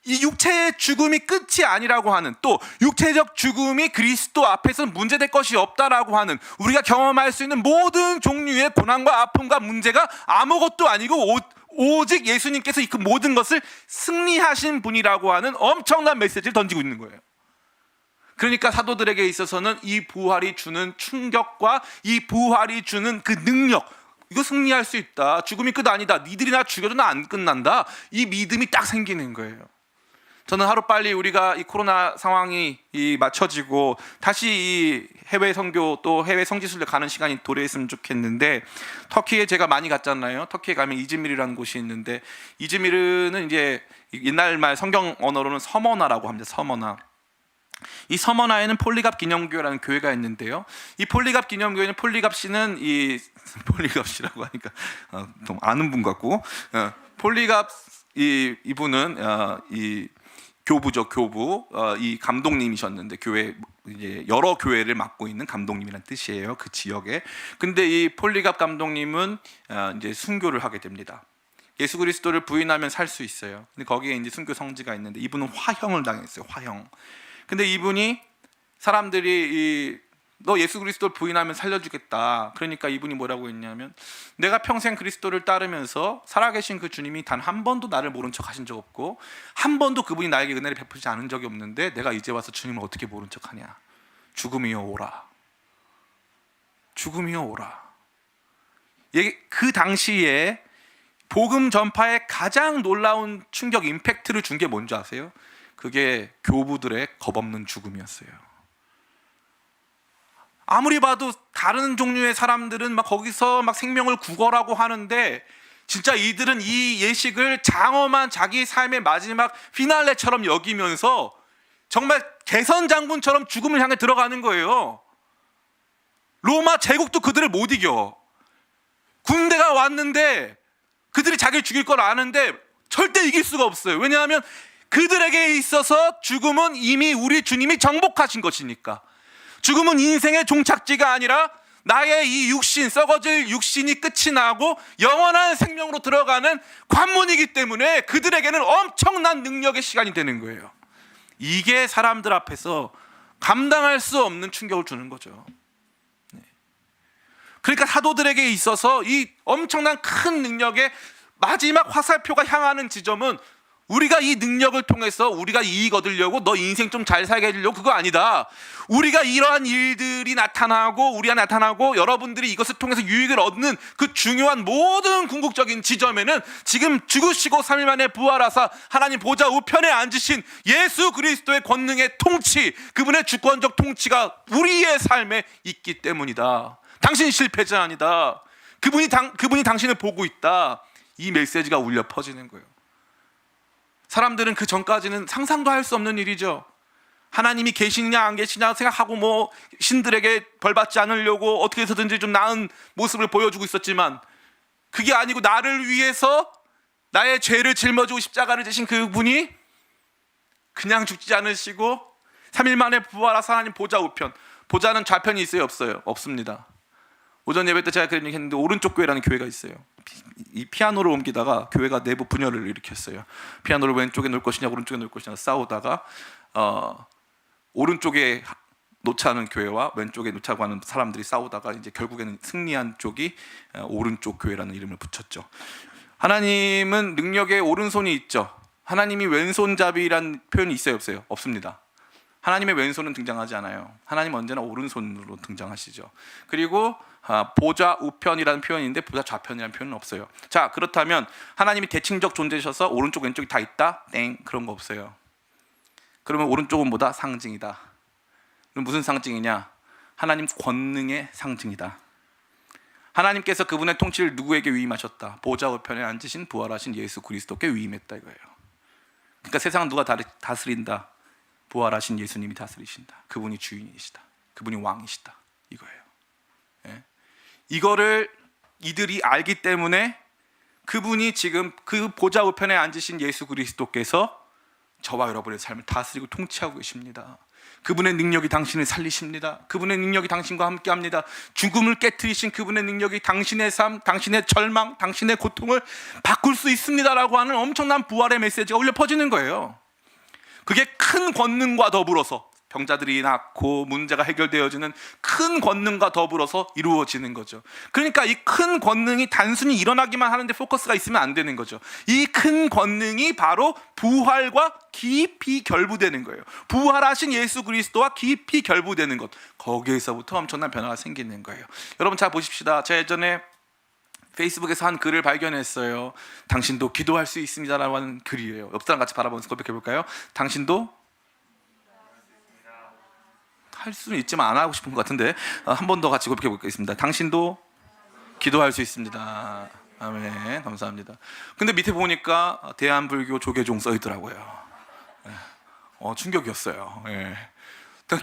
이 육체의 죽음이 끝이 아니라고 하는, 또 육체적 죽음이 그리스도 앞에서는 문제될 것이 없다라고 하는, 우리가 경험할 수 있는 모든 종류의 고난과 아픔과 문제가 아무것도 아니고 오직 예수님께서 그 모든 것을 승리하신 분이라고 하는 엄청난 메시지를 던지고 있는 거예요. 그러니까 사도들에게 있어서는 이 부활이 주는 충격과 이 부활이 주는 그 능력, 이거 승리할 수 있다, 죽음이 끝 아니다, 니들이나 죽여도 나 안 끝난다, 이 믿음이 딱 생기는 거예요. 저는 하루빨리 우리가 이 코로나 상황이 맞춰지고 다시 이 해외 선교 또 해외 성지순례 가는 시간이 도래했으면 좋겠는데, 터키에 제가 많이 갔잖아요. 터키에 가면 이즈미르라는 곳이 있는데, 이즈미르는 이제 옛날 말 성경 언어로는 서머나라고 합니다. 서머나. 이 서머나에는 폴리갑 기념교회라는 교회가 있는데요. 이 폴리갑 기념교회는 폴리갑 씨는 폴리갑 씨라고 하니까 좀 아는 분 같고, 폴리갑 이분은 이 교부죠, 교부. 이 감독님이셨는데 교회 이제 여러 교회를 맡고 있는 감독님이란 뜻이에요, 그 지역에. 근데 이 폴리갑 감독님은 이제 순교를 하게 됩니다. 예수 그리스도를 부인하면 살 수 있어요. 근데 거기에 이제 순교 성지가 있는데 이분은 화형을 당했어요. 화형. 근데 이분이 사람들이 너 예수 그리스도를 부인하면 살려주겠다. 그러니까 이분이 뭐라고 했냐면, 내가 평생 그리스도를 따르면서 살아계신 그 주님이 단 한 번도 나를 모른 척 하신 적 없고, 한 번도 그분이 나에게 은혜를 베푸지 않은 적이 없는데 내가 이제 와서 주님을 어떻게 모른 척 하냐. 죽음이여 오라. 죽음이여 오라. 그 당시에 복음 전파에 가장 놀라운 충격, 임팩트를 준 게 뭔지 아세요? 그게 교부들의 겁없는 죽음이었어요. 아무리 봐도 다른 종류의 사람들은 막 거기서 막 생명을 구걸하고 하는데, 진짜 이들은 이 예식을 장엄한 자기 삶의 마지막 피날레처럼 여기면서 정말 개선 장군처럼 죽음을 향해 들어가는 거예요. 로마 제국도 그들을 못 이겨. 군대가 왔는데 그들이 자기를 죽일 걸 아는데 절대 이길 수가 없어요. 왜냐하면 그들에게 있어서 죽음은 이미 우리 주님이 정복하신 것이니까. 죽음은 인생의 종착지가 아니라 나의 이 육신, 썩어질 육신이 끝이 나고 영원한 생명으로 들어가는 관문이기 때문에 그들에게는 엄청난 능력의 시간이 되는 거예요. 이게 사람들 앞에서 감당할 수 없는 충격을 주는 거죠. 그러니까 사도들에게 있어서 이 엄청난 큰 능력의 마지막 화살표가 향하는 지점은, 우리가 이 능력을 통해서 우리가 이익 얻으려고 너 인생 좀 잘 살게 해주려고 그거 아니다. 우리가 이러한 일들이 나타나고 우리가 나타나고 여러분들이 이것을 통해서 유익을 얻는 그 중요한 모든 궁극적인 지점에는 지금 죽으시고 3일 만에 부활하사 하나님 보좌 우편에 앉으신 예수 그리스도의 권능의 통치, 그분의 주권적 통치가 우리의 삶에 있기 때문이다. 당신 실패자 아니다. 그분이 당신을 보고 있다. 이 메시지가 울려 퍼지는 거예요. 사람들은 그 전까지는 상상도 할 수 없는 일이죠. 하나님이 계시냐 안 계시냐 생각하고 뭐 신들에게 벌받지 않으려고 어떻게 해서든지 좀 나은 모습을 보여주고 있었지만, 그게 아니고 나를 위해서 나의 죄를 짊어지고 십자가를 지신 그분이 그냥 죽지 않으시고 3일 만에 부활하사 하나님 보좌 우편. 보좌는 좌편이 있어요, 없어요? 없습니다. 오전 예배 때 제가 그런 얘기 했는데, 오른쪽 교회라는 교회가 있어요. 이 피아노를 옮기다가 교회가 내부 분열을 일으켰어요. 피아노를 왼쪽에 놓을 것이냐 오른쪽에 놓을 것이냐 싸우다가 오른쪽에 놓자는 교회와 왼쪽에 놓자고 하는 사람들이 싸우다가 이제 결국에는 승리한 쪽이 오른쪽 교회라는 이름을 붙였죠. 하나님은 능력의 오른손이 있죠. 하나님이 왼손잡이란 표현이 있어요, 없어요? 없습니다. 하나님의 왼손은 등장하지 않아요. 하나님 언제나 오른손으로 등장하시죠. 그리고 보좌 우편이라는 표현인데 보좌 좌편이라는 표현은 없어요. 자, 그렇다면 하나님이 대칭적 존재셔서 오른쪽 왼쪽이 다 있다? 땡, 그런 거 없어요. 그러면 오른쪽은 뭐다? 상징이다. 그럼 무슨 상징이냐? 하나님 권능의 상징이다. 하나님께서 그분의 통치를 누구에게 위임하셨다? 보좌 우편에 앉으신 부활하신 예수 그리스도께 위임했다 이거예요. 그러니까 세상은 누가 다스린다? 부활하신 예수님이 다스리신다. 그분이 주인이시다. 그분이 왕이시다. 이거예요. 예? 이거를 이들이 알기 때문에 그분이 지금 그 보좌 우편에 앉으신 예수 그리스도께서 저와 여러분의 삶을 다스리고 통치하고 계십니다. 그분의 능력이 당신을 살리십니다. 그분의 능력이 당신과 함께합니다. 죽음을 깨트리신 그분의 능력이 당신의 삶, 당신의 절망, 당신의 고통을 바꿀 수 있습니다라고 하는 엄청난 부활의 메시지가 울려 퍼지는 거예요. 그게 큰 권능과 더불어서 병자들이 낫고 문제가 해결되어지는 큰 권능과 더불어서 이루어지는 거죠. 그러니까 이 큰 권능이 단순히 일어나기만 하는데 포커스가 있으면 안 되는 거죠. 이 큰 권능이 바로 부활과 깊이 결부되는 거예요. 부활하신 예수 그리스도와 깊이 결부되는 것, 거기에서부터 엄청난 변화가 생기는 거예요. 여러분 잘 보십시다. 제가 예전에 페이스북에서 한 글을 발견했어요. 당신도 기도할 수 있습니다라고 하는 글이에요. 옆 사람 같이 바라보면서 고백해 볼까요? 당신도 할 수는 있지만 안 하고 싶은 것 같은데 한 번 더 같이 고백해 보겠습니다. 당신도 기도할 수 있습니다. 아멘. 감사합니다. 근데 밑에 보니까 대한불교 조계종 써 있더라고요. 충격이었어요.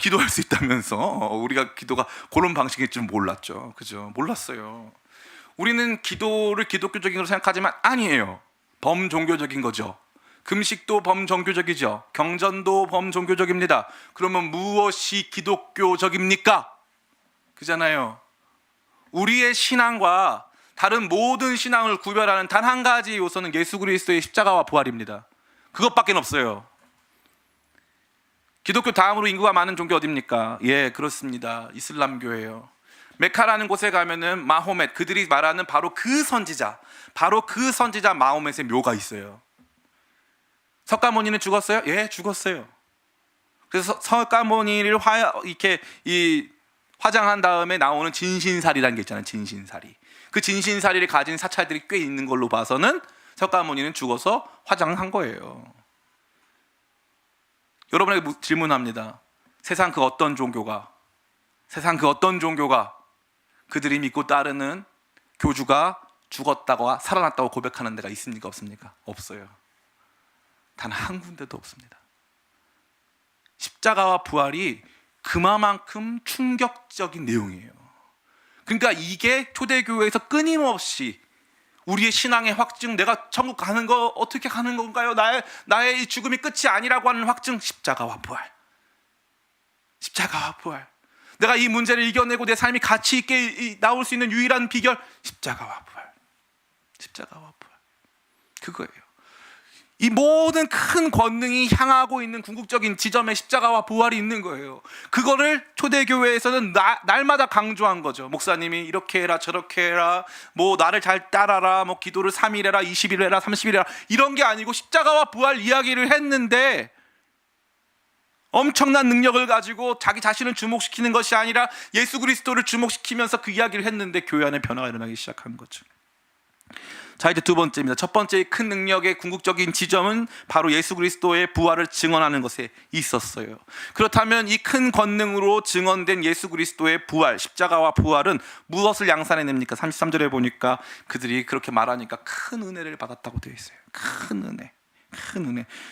기도할 수 있다면서 우리가 기도가 그런 방식일 줄 몰랐죠. 그죠? 몰랐어요. 우리는 기도를 기독교적인 걸로 생각하지만 아니에요. 범종교적인 거죠. 금식도 범종교적이죠. 경전도 범종교적입니다. 그러면 무엇이 기독교적입니까? 그잖아요. 우리의 신앙과 다른 모든 신앙을 구별하는 단 한 가지 요소는 예수 그리스도의 십자가와 부활입니다. 그것밖에 없어요. 기독교 다음으로 인구가 많은 종교 어디입니까? 예, 그렇습니다. 이슬람교예요. 메카라는 곳에 가면은 마호멧, 그들이 말하는 바로 그 선지자 마호멧의 묘가 있어요. 석가모니는 죽었어요? 예, 죽었어요. 그래서 석가모니를 이렇게 화장한 다음에 나오는 진신살이라는 게 있잖아요. 진신살이. 그 진신살이를 가진 사찰들이 꽤 있는 걸로 봐서는 석가모니는 죽어서 화장한 거예요. 여러분에게 질문합니다. 세상 그 어떤 종교가 그들이 믿고 따르는 교주가 죽었다고 살아났다고 고백하는 데가 있습니까? 없습니까? 없어요. 단 한 군데도 없습니다. 십자가와 부활이 그만큼 충격적인 내용이에요. 그러니까 이게 초대교회에서 끊임없이 우리의 신앙의 확증, 내가 천국 가는 거 어떻게 가는 건가요? 나의 이 죽음이 끝이 아니라고 하는 확증, 십자가와 부활. 내가 이 문제를 이겨내고 내 삶이 가치 있게 나올 수 있는 유일한 비결, 십자가와 부활. 그거예요. 이 모든 큰 권능이 향하고 있는 궁극적인 지점에 십자가와 부활이 있는 거예요. 그거를 초대교회에서는 날마다 강조한 거죠. 목사님이 이렇게 해라 저렇게 해라, 뭐 나를 잘 따라라, 뭐 기도를 3일 해라 20일 해라 30일 해라, 이런 게 아니고 십자가와 부활 이야기를 했는데 엄청난 능력을 가지고 자기 자신을 주목시키는 것이 아니라 예수 그리스도를 주목시키면서 그 이야기를 했는데 교회 안에 변화가 일어나기 시작한 거죠. 자, 이제 두 번째입니다. 첫 번째의 큰 능력의 궁극적인 지점은 바로 예수 그리스도의 부활을 증언하는 것에 있었어요. 그렇다면 이 큰 권능으로 증언된 예수 그리스도의 부활, 십자가와 부활은 무엇을 양산해냅니까? 33절에 보니까 그들이 그렇게 말하니까 큰 은혜를 받았다고 되어 있어요. 큰 은혜.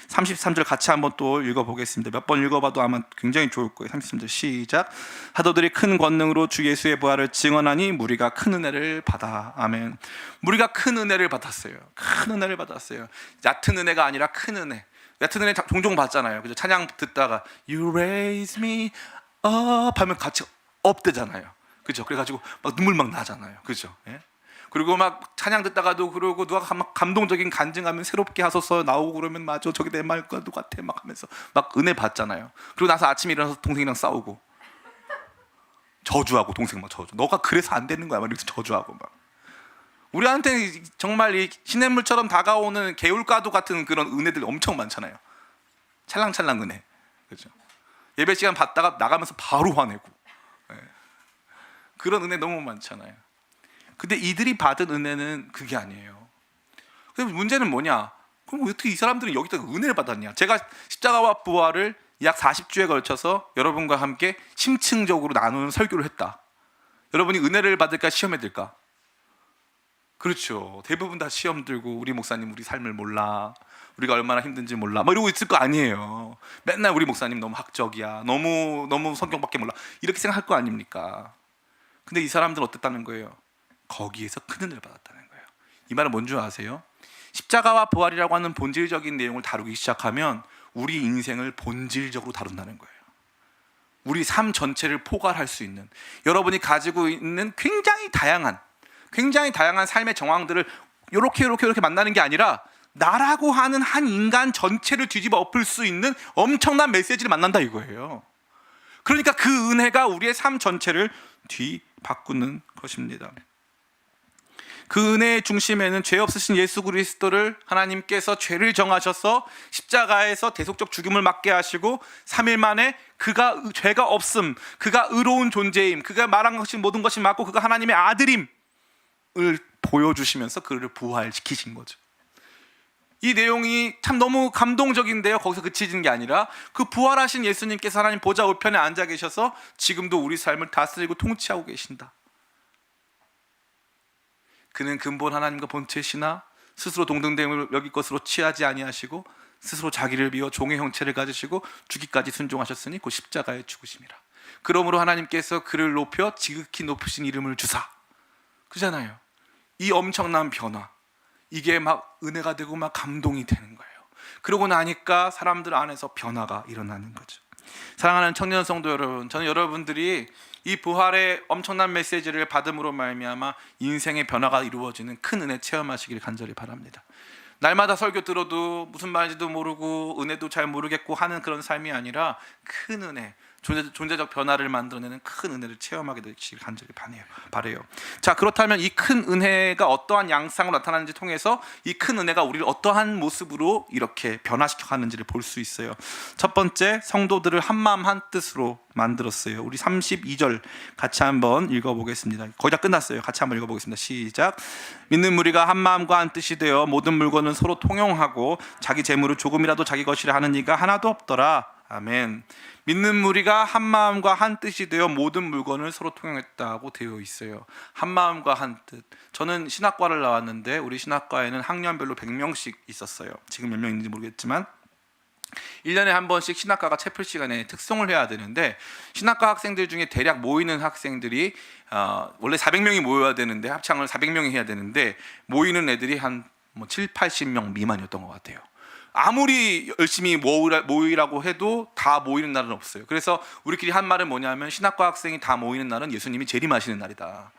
33절 같이 한번 또 읽어보겠습니다. 몇 번 읽어봐도 아마 굉장히 좋을 거예요. 33절 시작. 사도들이 큰 권능으로 주 예수의 부활을 증언하니 무리가 큰 은혜를 받아. 아멘. 무리가 큰 은혜를 받았어요. 얕은 은혜가 아니라 큰 은혜. 얕은 은혜 종종 받잖아요. 그죠? 찬양 듣다가 You raise me up 하면 같이 업 되잖아요. 그죠? 그래가지고 막 눈물 막 나잖아요. 그죠? 예? 그리고 막 찬양 듣다가도 그러고 누가 막 감동적인 간증하면 새롭게 하소서 나오고 그러면 맞아 저게 내 말과 똑같아 막 하면서 막 은혜 받잖아요. 그리고 나서 아침에 일어나서 동생이랑 싸우고 저주하고 동생 막 저주. 너가 그래서 안 되는 거야 막 이렇게 저주하고 막. 우리한테는 정말 이 시냇물처럼 다가오는 개울가도 같은 그런 은혜들 엄청 많잖아요. 찰랑찰랑 은혜. 그렇죠? 예배 시간 받다가 나가면서 바로 화내고. 네. 그런 은혜 너무 많잖아요. 근데 이들이 받은 은혜는 그게 아니에요. 그럼 문제는 뭐냐? 그럼 어떻게 이 사람들은 여기다 은혜를 받았냐? 제가 십자가와 부활을 약 40주에 걸쳐서 여러분과 함께 심층적으로 나누는 설교를 했다. 여러분이 은혜를 받을까 시험에 들까? 그렇죠. 대부분 다 시험 들고 우리 목사님 우리 삶을 몰라. 우리가 얼마나 힘든지 몰라. 뭐 이러고 있을 거 아니에요. 맨날 우리 목사님 너무 학적이야. 너무 성경밖에 몰라. 이렇게 생각할 거 아닙니까? 근데 이 사람들은 어땠다는 거예요? 거기에서 큰 은혜를 받았다는 거예요. 이 말은 뭔 줄 아세요? 십자가와 부활이라고 하는 본질적인 내용을 다루기 시작하면 우리 인생을 본질적으로 다룬다는 거예요. 우리 삶 전체를 포괄할 수 있는, 여러분이 가지고 있는 굉장히 다양한 삶의 정황들을 이렇게 만나는 게 아니라 나라고 하는 한 인간 전체를 뒤집어 엎을 수 있는 엄청난 메시지를 만난다 이거예요. 그러니까 그 은혜가 우리의 삶 전체를 뒤바꾸는 것입니다. 그 은혜의 중심에는 죄 없으신 예수 그리스도를 하나님께서 죄를 정하셔서 십자가에서 대속적 죽음을 맞게 하시고 3일 만에 그가 죄가 없음, 그가 의로운 존재임, 그가 말한 것이 모든 것이 맞고 그가 하나님의 아들임을 보여주시면서 그를 부활시키신 거죠. 이 내용이 참 너무 감동적인데요. 거기서 그치는 게 아니라 그 부활하신 예수님께서 하나님 보좌 우편에 앉아 계셔서 지금도 우리 삶을 다스리고 통치하고 계신다. 그는 근본 하나님과 본체시나 스스로 동등됨을 여길 것으로 취하지 아니하시고 스스로 자기를 비워 종의 형체를 가지시고 죽기까지 순종하셨으니 곧 십자가에 죽으심이라. 그러므로 하나님께서 그를 높여 지극히 높으신 이름을 주사. 그잖아요. 이 엄청난 변화, 이게 막 은혜가 되고 막 감동이 되는 거예요. 그러고 나니까 사람들 안에서 변화가 일어나는 거죠. 사랑하는 청년 성도 여러분, 저는 여러분들이 이 부활의 엄청난 메시지를 받음으로 말미암아 인생의 변화가 이루어지는 큰 은혜 체험하시길 간절히 바랍니다. 날마다 설교 들어도 무슨 말인지도 모르고 은혜도 잘 모르겠고 하는 그런 삶이 아니라 큰 은혜, 존재적 변화를 만들어내는 큰 은혜를 체험하게 되시길 간절히 바라요. 자, 그렇다면 이 큰 은혜가 어떠한 양상으로 나타나는지 통해서 이 큰 은혜가 우리를 어떠한 모습으로 이렇게 변화시켜 가는지를 볼 수 있어요. 첫 번째, 성도들을 한 마음 한 뜻으로 만들었어요. 우리 32절 같이 한번 읽어보겠습니다. 거의 다 끝났어요. 같이 한번 읽어보겠습니다. 시작. 믿는 무리가 한 마음과 한 뜻이 되어 모든 물건은 서로 통용하고 자기 재물을 조금이라도 자기 것이라 하는 이가 하나도 없더라. 아멘. 믿는 무리가 한 마음과 한 뜻이 되어 모든 물건을 서로 통용했다고 되어 있어요. 한 마음과 한 뜻. 저는 신학과를 나왔는데 우리 신학과에는 학년별로 100명씩 있었어요. 지금 몇 명 있는지 모르겠지만 1년에 한 번씩 신학과가 채플 시간에 특송을 해야 되는데, 신학과 학생들 중에 대략 모이는 학생들이 원래 400명이 모여야 되는데, 합창을 400명이 해야 되는데 모이는 애들이 한 7, 80명 미만이었던 것 같아요. 아무리 열심히 모이라고 해도 다 모이는 날은 없어요. 그래서 우리끼리 한 말은 뭐냐면, 신학과 학생이 다 모이는 날은 예수님이 재림하시는 날이다.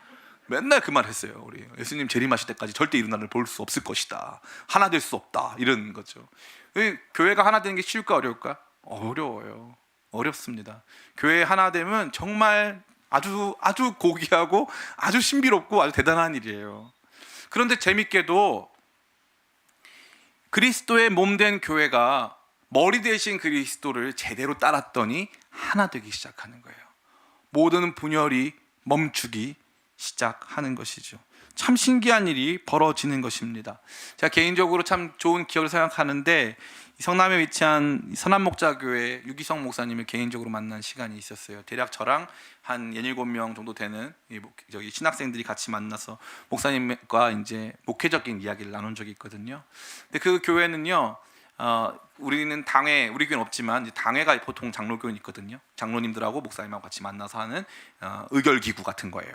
맨날 그 말 했어요. 우리 예수님 재림하실 때까지 절대 이런 날을 볼 수 없을 것이다. 하나 될 수 없다. 이런 거죠. 교회가 하나 되는 게 쉬울까 어려울까? 어려워요. 어렵습니다. 교회 하나 되면 정말 아주 고귀하고 아주 신비롭고 아주 대단한 일이에요. 그런데 재밌게도 그리스도의 몸 된 교회가 머리 대신 그리스도를 제대로 따랐더니 하나 되기 시작하는 거예요. 모든 분열이 멈추기 시작하는 것이죠. 참 신기한 일이 벌어지는 것입니다. 제가 개인적으로 참 좋은 기억을 생각하는데, 성남에 위치한 선한목자교회 유기성 목사님을 개인적으로 만난 시간이 있었어요. 대략 저랑 한 17명 정도 되는 신학생들이 같이 만나서 목사님과 이제 목회적인 이야기를 나눈 적이 있거든요. 근데 그 교회는요, 우리는 우리 교회는 없지만 당회가 보통 장로교회는 있거든요. 장로님들하고 목사님하고 같이 만나서 하는 의결기구 같은 거예요.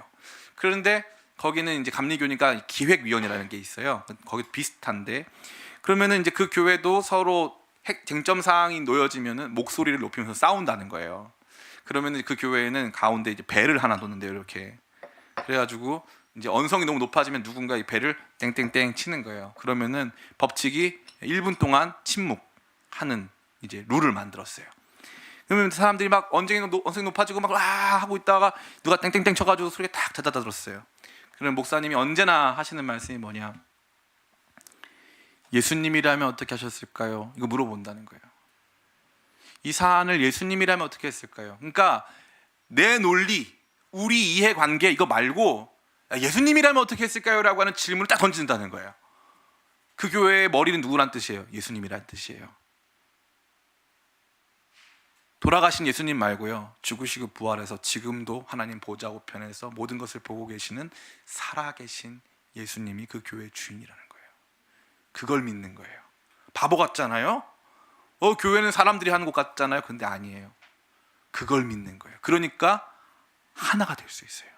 그런데 거기는 이제 감리교니까 기획위원회라는 게 있어요. 거기 비슷한데, 그러면은 이제 그 교회도 서로 쟁점 사항이 놓여지면은 목소리를 높이면서 싸운다는 거예요. 그러면은 그 교회에는 가운데 이제 벨을 하나 놓는데요, 이렇게. 그래가지고 이제 언성이 너무 높아지면 누군가 이 벨을 땡땡땡 치는 거예요. 그러면은 법칙이 1분 동안 침묵하는 이제 룰을 만들었어요. 그러면 사람들이 막 언성이 높아지고 막 하고 있다가 누가 땡땡땡 쳐가지고 소리가 탁 닫아다 들었어요. 그럼 목사님이 언제나 하시는 말씀이 뭐냐? 예수님이라면 어떻게 하셨을까요? 이거 물어본다는 거예요. 이 사안을 예수님이라면 어떻게 했을까요? 그러니까 내 논리, 우리 이해관계 이거 말고 예수님이라면 어떻게 했을까요? 라고 하는 질문을 딱 던진다는 거예요. 그 교회의 머리는 누구란 뜻이에요? 예수님이란 뜻이에요. 돌아가신 예수님 말고요, 죽으시고 부활해서 지금도 하나님 보좌 우편에서 모든 것을 보고 계시는 살아계신 예수님이 그 교회의 주인이라는 거예요. 그걸 믿는 거예요. 바보 같잖아요. 교회는 사람들이 하는 것 같잖아요. 근데 아니에요. 그걸 믿는 거예요. 그러니까 하나가 될 수 있어요.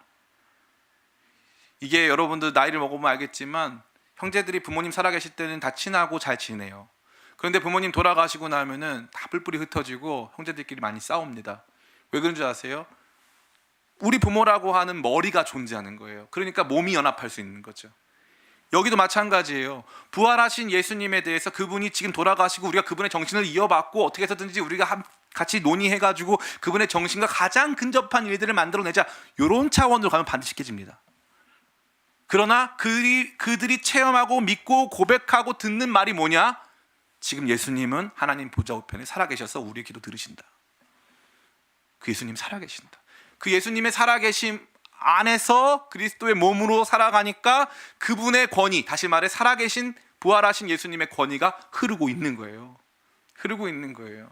이게 여러분들 나이를 먹으면 알겠지만, 형제들이 부모님 살아계실 때는 다 친하고 잘 지내요. 그런데 부모님 돌아가시고 나면은 다 뿔뿔이 흩어지고 형제들끼리 많이 싸웁니다. 왜 그런 줄 아세요? 우리 부모라고 하는 머리가 존재하는 거예요. 그러니까 몸이 연합할 수 있는 거죠. 여기도 마찬가지예요. 부활하신 예수님에 대해서, 그분이 지금 돌아가시고 우리가 그분의 정신을 이어받고 어떻게 해서든지 우리가 같이 논의해가지고 그분의 정신과 가장 근접한 일들을 만들어내자, 이런 차원으로 가면 반드시 깨집니다. 그러나 그들이 체험하고 믿고 고백하고 듣는 말이 뭐냐? 지금 예수님은 하나님 보좌 우편에 살아계셔서 우리의 기도 들으신다. 그 예수님 살아계신다. 그 예수님의 살아계심 안에서 그리스도의 몸으로 살아가니까 그분의 권위, 다시 말해 살아계신 부활하신 예수님의 권위가 흐르고 있는 거예요. 흐르고 있는 거예요.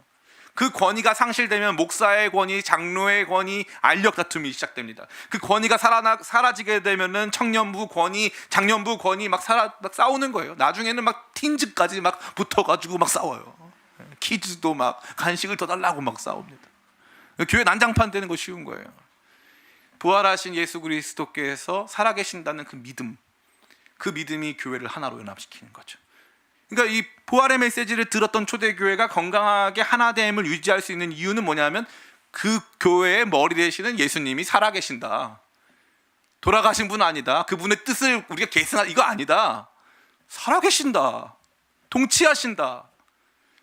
그 권위가 상실되면 목사의 권위, 장로의 권위, 알력 다툼이 시작됩니다. 그 권위가 사라지게 되면은 청년부 권위, 장년부 권위 막 싸우는 거예요. 나중에는 막 틴즈까지 막 붙어가지고 막 싸워요. 키즈도 막 간식을 더 달라고 막 싸웁니다. 교회 난장판 되는 거 쉬운 거예요. 부활하신 예수 그리스도께서 살아계신다는 그 믿음, 그 믿음이 교회를 하나로 연합시키는 거죠. 그러니까 이 부활의 메시지를 들었던 초대교회가 건강하게 하나됨을 유지할 수 있는 이유는 뭐냐면 그 교회의 머리 되시는 예수님이 살아계신다. 돌아가신 분 아니다. 그분의 뜻을 우리가 계승할 이거 아니다. 살아계신다. 통치하신다.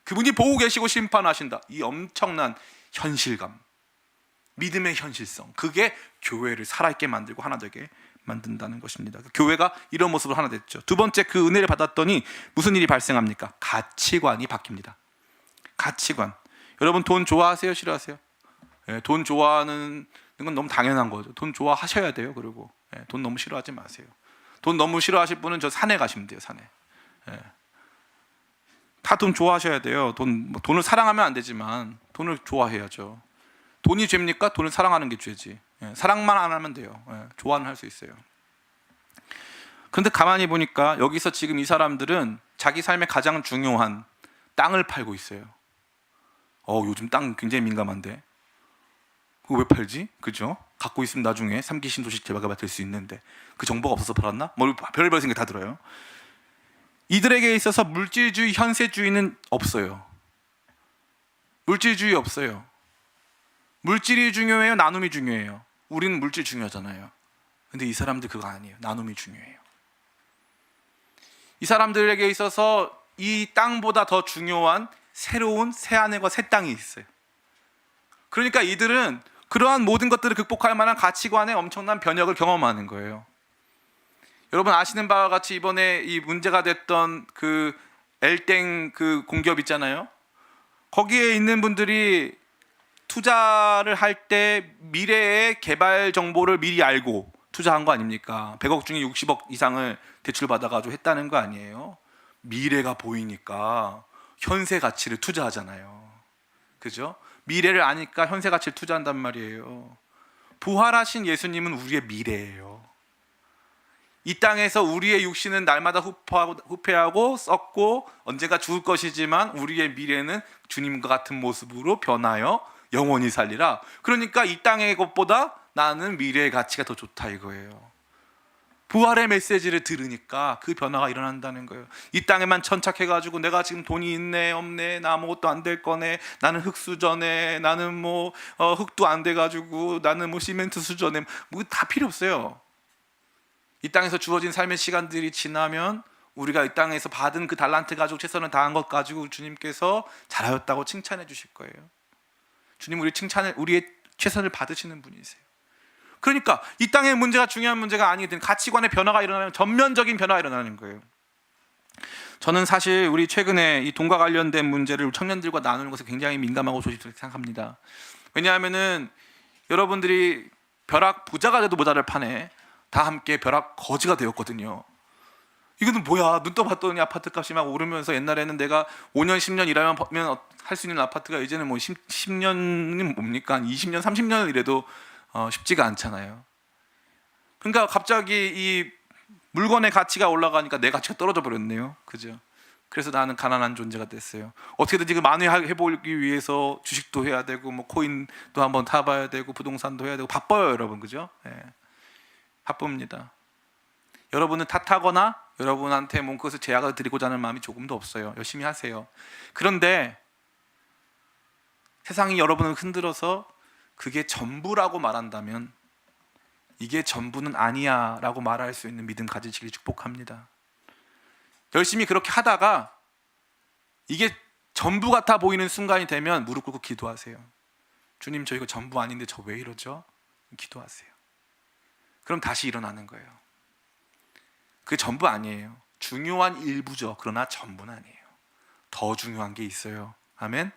그분이 보고 계시고 심판하신다. 이 엄청난 현실감, 믿음의 현실성, 그게 교회를 살아있게 만들고 하나 되게 만든다는 것입니다. 교회가 이런 모습으로 하나 됐죠. 두 번째, 그 은혜를 받았더니 무슨 일이 발생합니까? 가치관이 바뀝니다. 가치관. 여러분 돈 좋아하세요? 싫어하세요? 돈 좋아하는 건 너무 당연한 거죠. 돈 좋아하셔야 돼요. 그리고 돈 너무 싫어하지 마세요. 돈 너무 싫어하실 분은 저 산에 가시면 돼요. 산에. 다 돈 좋아하셔야 돼요. 돈을 사랑하면 안 되지만 돈을 좋아해야죠. 돈이 죄입니까? 돈을 사랑하는 게 죄지. 사랑만 안 하면 돼요. 좋아는 할 수 있어요. 그런데 가만히 보니까 여기서 지금 이 사람들은 자기 삶의 가장 중요한 땅을 팔고 있어요. 요즘 땅 굉장히 민감한데 그거 왜 팔지? 그죠? 갖고 있으면 나중에 3기 신도시 개발가 될 수 있는데 그 정보가 없어서 팔았나? 별별 생각 다 들어요. 이들에게 있어서 물질주의, 현세주의는 없어요. 물질주의 없어요. 물질이 중요해요? 나눔이 중요해요? 우리는 물질 중요하잖아요. 근데 이 사람들 그거 아니에요. 나눔이 중요해요. 이 사람들에게 있어서 이 땅보다 더 중요한 새로운 새하늘과 새 땅이 있어요. 그러니까 이들은 그러한 모든 것들을 극복할 만한 가치관의 엄청난 변혁을 경험하는 거예요. 여러분 아시는 바와 같이 이번에 이 문제가 됐던 그 엘땡 그 공기업 있잖아요. 거기에 있는 분들이 투자를 할 때 미래의 개발 정보를 미리 알고 투자한 거 아닙니까? 100억 중에 60억 이상을 대출 받아가지고 했다는 거 아니에요? 미래가 보이니까 현세 가치를 투자하잖아요. 그죠? 미래를 아니까 현세 가치를 투자한단 말이에요. 부활하신 예수님은 우리의 미래예요. 이 땅에서 우리의 육신은 날마다 후패하고 썩고 언젠가 죽을 것이지만 우리의 미래는 주님과 같은 모습으로 변하여 영원히 살리라. 그러니까 이 땅의 것보다 나는 미래의 가치가 더 좋다 이거예요. 부활의 메시지를 들으니까 그 변화가 일어난다는 거예요. 이 땅에만 천착해가지고 내가 지금 돈이 있네 없네 나 아무것도 안 될 거네, 나는 흙수저네, 나는 흙도 안 돼가지고 나는 시멘트 수저네, 다 필요 없어요. 이 땅에서 주어진 삶의 시간들이 지나면 우리가 이 땅에서 받은 그 달란트 가지고 최선을 다한 것 가지고 주님께서 잘하였다고 칭찬해 주실 거예요. 주님 우리의 최선을 받으시는 분이세요. 그러니까 이 땅의 문제가 중요한 문제가 아니든 가치관의 변화가 일어나는, 전면적인 변화가 일어나는 거예요. 저는 사실 우리 최근에 이 돈과 관련된 문제를 청년들과 나누는 것에 굉장히 민감하고 조심스럽게 생각합니다. 왜냐하면은 여러분들이 벼락 부자가 돼도 모자랄 판에 다 함께 벼락 거지가 되었거든요. 이거는 뭐야? 눈 떠봤더니 아파트 값이 막 오르면서 옛날에는 내가 5년 10년 일하면 할 수 있는 아파트가 이제는 10년은 뭡니까? 20년 30년을 일해도 쉽지가 않잖아요. 그러니까 갑자기 이 물건의 가치가 올라가니까 내 가치가 떨어져 버렸네요. 그죠? 그래서 나는 가난한 존재가 됐어요. 어떻게든지 만회해보기 위해서 주식도 해야 되고 코인도 한번 타봐야 되고 부동산도 해야 되고 바빠요 여러분. 그죠? 바쁩니다. 여러분은 탓하거나 여러분한테 그것을 제약을 드리고자 하는 마음이 조금도 없어요. 열심히 하세요. 그런데 세상이 여러분을 흔들어서 그게 전부라고 말한다면 이게 전부는 아니야 라고 말할 수 있는 믿음 가지시길 축복합니다. 열심히 그렇게 하다가 이게 전부 같아 보이는 순간이 되면 무릎 꿇고 기도하세요. 주님 저 이거 전부 아닌데 저 왜 이러죠? 기도하세요. 그럼 다시 일어나는 거예요. 그게 전부 아니에요. 중요한 일부죠. 그러나 전부는 아니에요. 더 중요한 게 있어요. 아멘.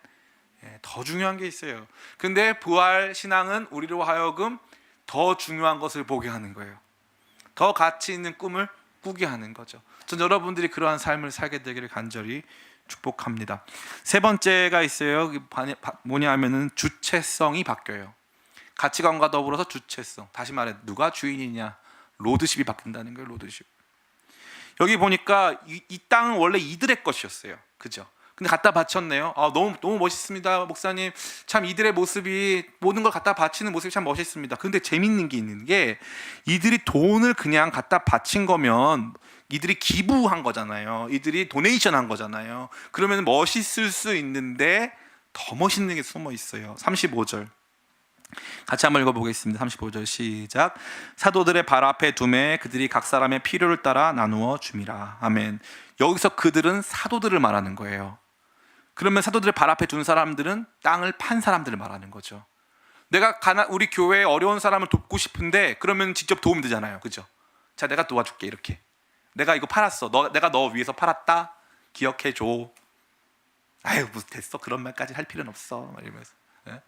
더 중요한 게 있어요. 근데 부활 신앙은 우리로 하여금 더 중요한 것을 보게 하는 거예요. 더 가치 있는 꿈을 꾸게 하는 거죠. 전 여러분들이 그러한 삶을 살게 되기를 간절히 축복합니다. 세 번째가 있어요. 뭐냐면은 주체성이 바뀌어요. 가치관과 더불어서 주체성. 다시 말해 누가 주인이냐, 로드십이 바뀐다는 거예요. 로드십. 여기 보니까 이 땅은 원래 이들의 것이었어요. 그죠? 근데 갖다 바쳤네요. 너무 멋있습니다, 목사님. 참 이들의 모습이, 모든 걸 갖다 바치는 모습이 참 멋있습니다. 근데 재밌는 게 있는 게 이들이 돈을 그냥 갖다 바친 거면 이들이 기부한 거잖아요. 이들이 도네이션 한 거잖아요. 그러면 멋있을 수 있는데 더 멋있는 게 숨어 있어요. 35절 같이 한번 읽어보겠습니다. 35절 시작. 사도들의 발 앞에 두매 그들이 각 사람의 필요를 따라 나누어 줌이라. 아멘. 여기서 그들은 사도들을 말하는 거예요. 그러면 사도들의 발 앞에 둔 사람들은 땅을 판 사람들을 말하는 거죠. 내가 우리 교회에 어려운 사람을 돕고 싶은데 그러면 직접 도움 되잖아요. 그죠? 자, 내가 도와줄게. 이렇게 내가 이거 팔았어. 내가 너 위해서 팔았다. 기억해줘. 아유, 뭐 됐어. 그런 말까지 할 필요는 없어. 이러면서. 네?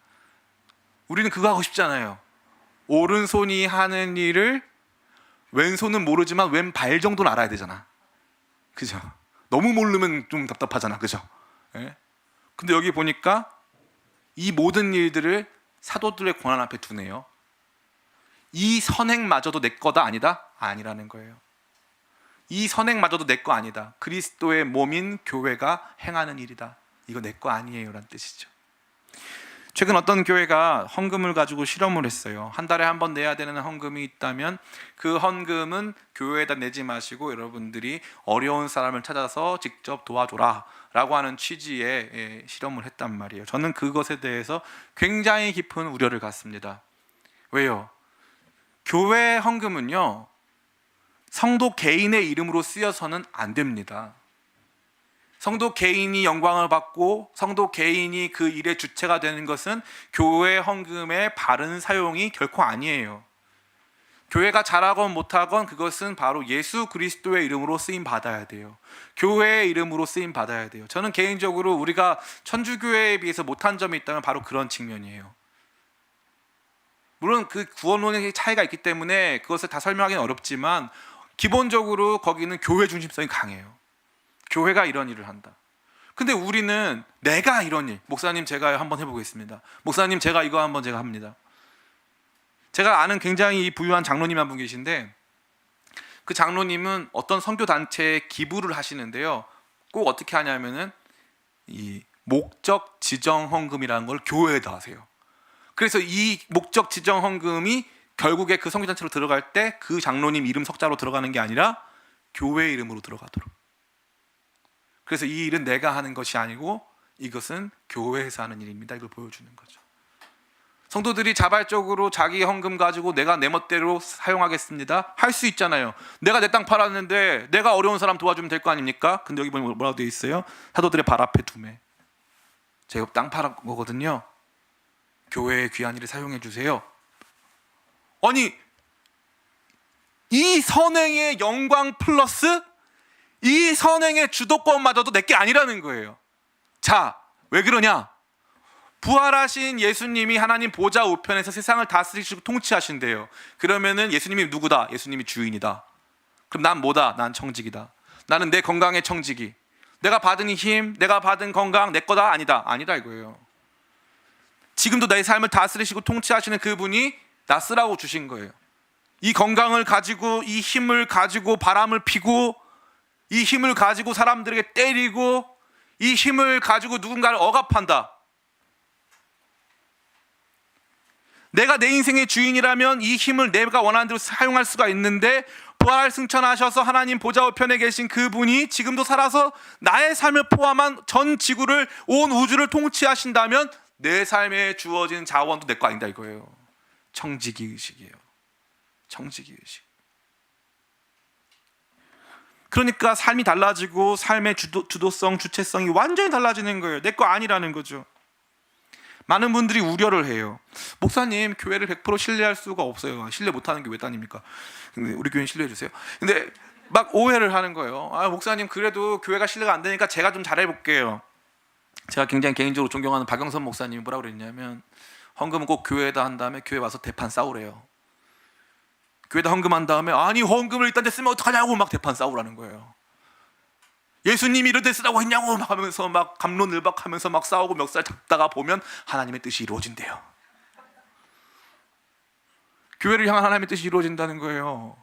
우리는 그거 하고 싶잖아요. 오른손이 하는 일을 왼손은 모르지만 왼발 정도는 알아야 되잖아. 그죠? 너무 모르면 좀 답답하잖아. 그죠? 네? 근데 여기 보니까 이 모든 일들을 사도들의 권한 앞에 두네요. 이 선행마저도 내 거다 아니다? 아니라는 거예요. 이 선행마저도 내 거 아니다. 그리스도의 몸인 교회가 행하는 일이다. 이거 내 거 아니에요 라는 뜻이죠. 최근 어떤 교회가 헌금을 가지고 실험을 했어요. 한 달에 한 번 내야 되는 헌금이 있다면 그 헌금은 교회에다 내지 마시고 여러분들이 어려운 사람을 찾아서 직접 도와줘라 라고 하는 취지의 실험을 했단 말이에요. 저는 그것에 대해서 굉장히 깊은 우려를 갖습니다. 왜요? 교회 헌금은요, 성도 개인의 이름으로 쓰여서는 안 됩니다. 성도 개인이 영광을 받고 성도 개인이 그 일의 주체가 되는 것은 교회 헌금의 바른 사용이 결코 아니에요. 교회가 잘하건 못하건 그것은 바로 예수 그리스도의 이름으로 쓰임 받아야 돼요. 교회의 이름으로 쓰임 받아야 돼요. 저는 개인적으로 우리가 천주교회에 비해서 못한 점이 있다면 바로 그런 측면이에요. 물론 그 구원론의 차이가 있기 때문에 그것을 다 설명하기는 어렵지만 기본적으로 거기는 교회 중심성이 강해요. 교회가 이런 일을 한다. 근데 우리는 내가 이런 일, 목사님 제가 한번 해보겠습니다. 목사님 제가 이거 한번 제가 합니다. 제가 아는 굉장히 부유한 장로님 한 분 계신데 그 장로님은 어떤 선교단체에 기부를 하시는데요, 꼭 어떻게 하냐면은 이 목적 지정 헌금이라는 걸 교회에다 하세요. 그래서 이 목적 지정 헌금이 결국에 그 선교단체로 들어갈 때 그 장로님 이름 석자로 들어가는 게 아니라 교회 이름으로 들어가도록. 그래서 이 일은 내가 하는 것이 아니고 이것은 교회에서 하는 일입니다. 이걸 보여주는 거죠. 성도들이 자발적으로 자기 헌금 가지고 내가 내 멋대로 사용하겠습니다 할 수 있잖아요. 내가 내 땅 팔았는데 내가 어려운 사람 도와주면 될 거 아닙니까? 근데 여기 보면 뭐라고 되어 있어요? 사도들의 발 앞에 두매. 제가 땅 팔은 거거든요. 교회의 귀한 일에 사용해 주세요. 아니, 이 선행의 영광 플러스 이 선행의 주도권마저도 내게 아니라는 거예요. 자, 왜 그러냐? 부활하신 예수님이 하나님 보좌 우편에서 세상을 다스리시고 통치하신대요. 그러면은 예수님이 누구다? 예수님이 주인이다. 그럼 난 뭐다? 난 청직이다. 나는 내 건강의 청직이. 내가 받은 힘, 내가 받은 건강 내 거다? 아니다. 아니다 이거예요. 지금도 내 삶을 다스리시고 통치하시는 그분이 나 쓰라고 주신 거예요. 이 건강을 가지고, 이 힘을 가지고 바람을 피고, 이 힘을 가지고 사람들에게 때리고, 이 힘을 가지고 누군가를 억압한다. 내가 내 인생의 주인이라면 이 힘을 내가 원하는 대로 사용할 수가 있는데, 부활 승천하셔서 하나님 보좌 우편에 계신 그분이 지금도 살아서 나의 삶을 포함한 전 지구를, 온 우주를 통치하신다면 내 삶에 주어진 자원도 내 거 아니다 이거예요. 청지기 의식이에요. 청지기 의식. 그러니까 삶이 달라지고 삶의 주도성, 주체성이 완전히 달라지는 거예요. 내 거 아니라는 거죠. 많은 분들이 우려를 해요. 목사님, 교회를 100% 신뢰할 수가 없어요. 신뢰 못하는 게 왜 다닙니까? 근데 우리 교회는 신뢰해 주세요. 근데 막 오해를 하는 거예요. 아, 목사님 그래도 교회가 신뢰가 안 되니까 제가 좀 잘해볼게요. 제가 굉장히 개인적으로 존경하는 박영선 목사님이 뭐라고 그랬냐면, 헌금은 꼭 교회에다 한 다음에 교회 와서 대판 싸우래요. 교회에다 헌금한 다음에 아니 헌금을 일단 데 쓰면 어떡하냐고 막 대판 싸우라는 거예요. 예수님이 이런 데 쓰라고 했냐고 막 하면서 막 갑론을박하면서 막 싸우고 멱살 잡다가 보면 하나님의 뜻이 이루어진대요. 교회를 향한 하나님의 뜻이 이루어진다는 거예요.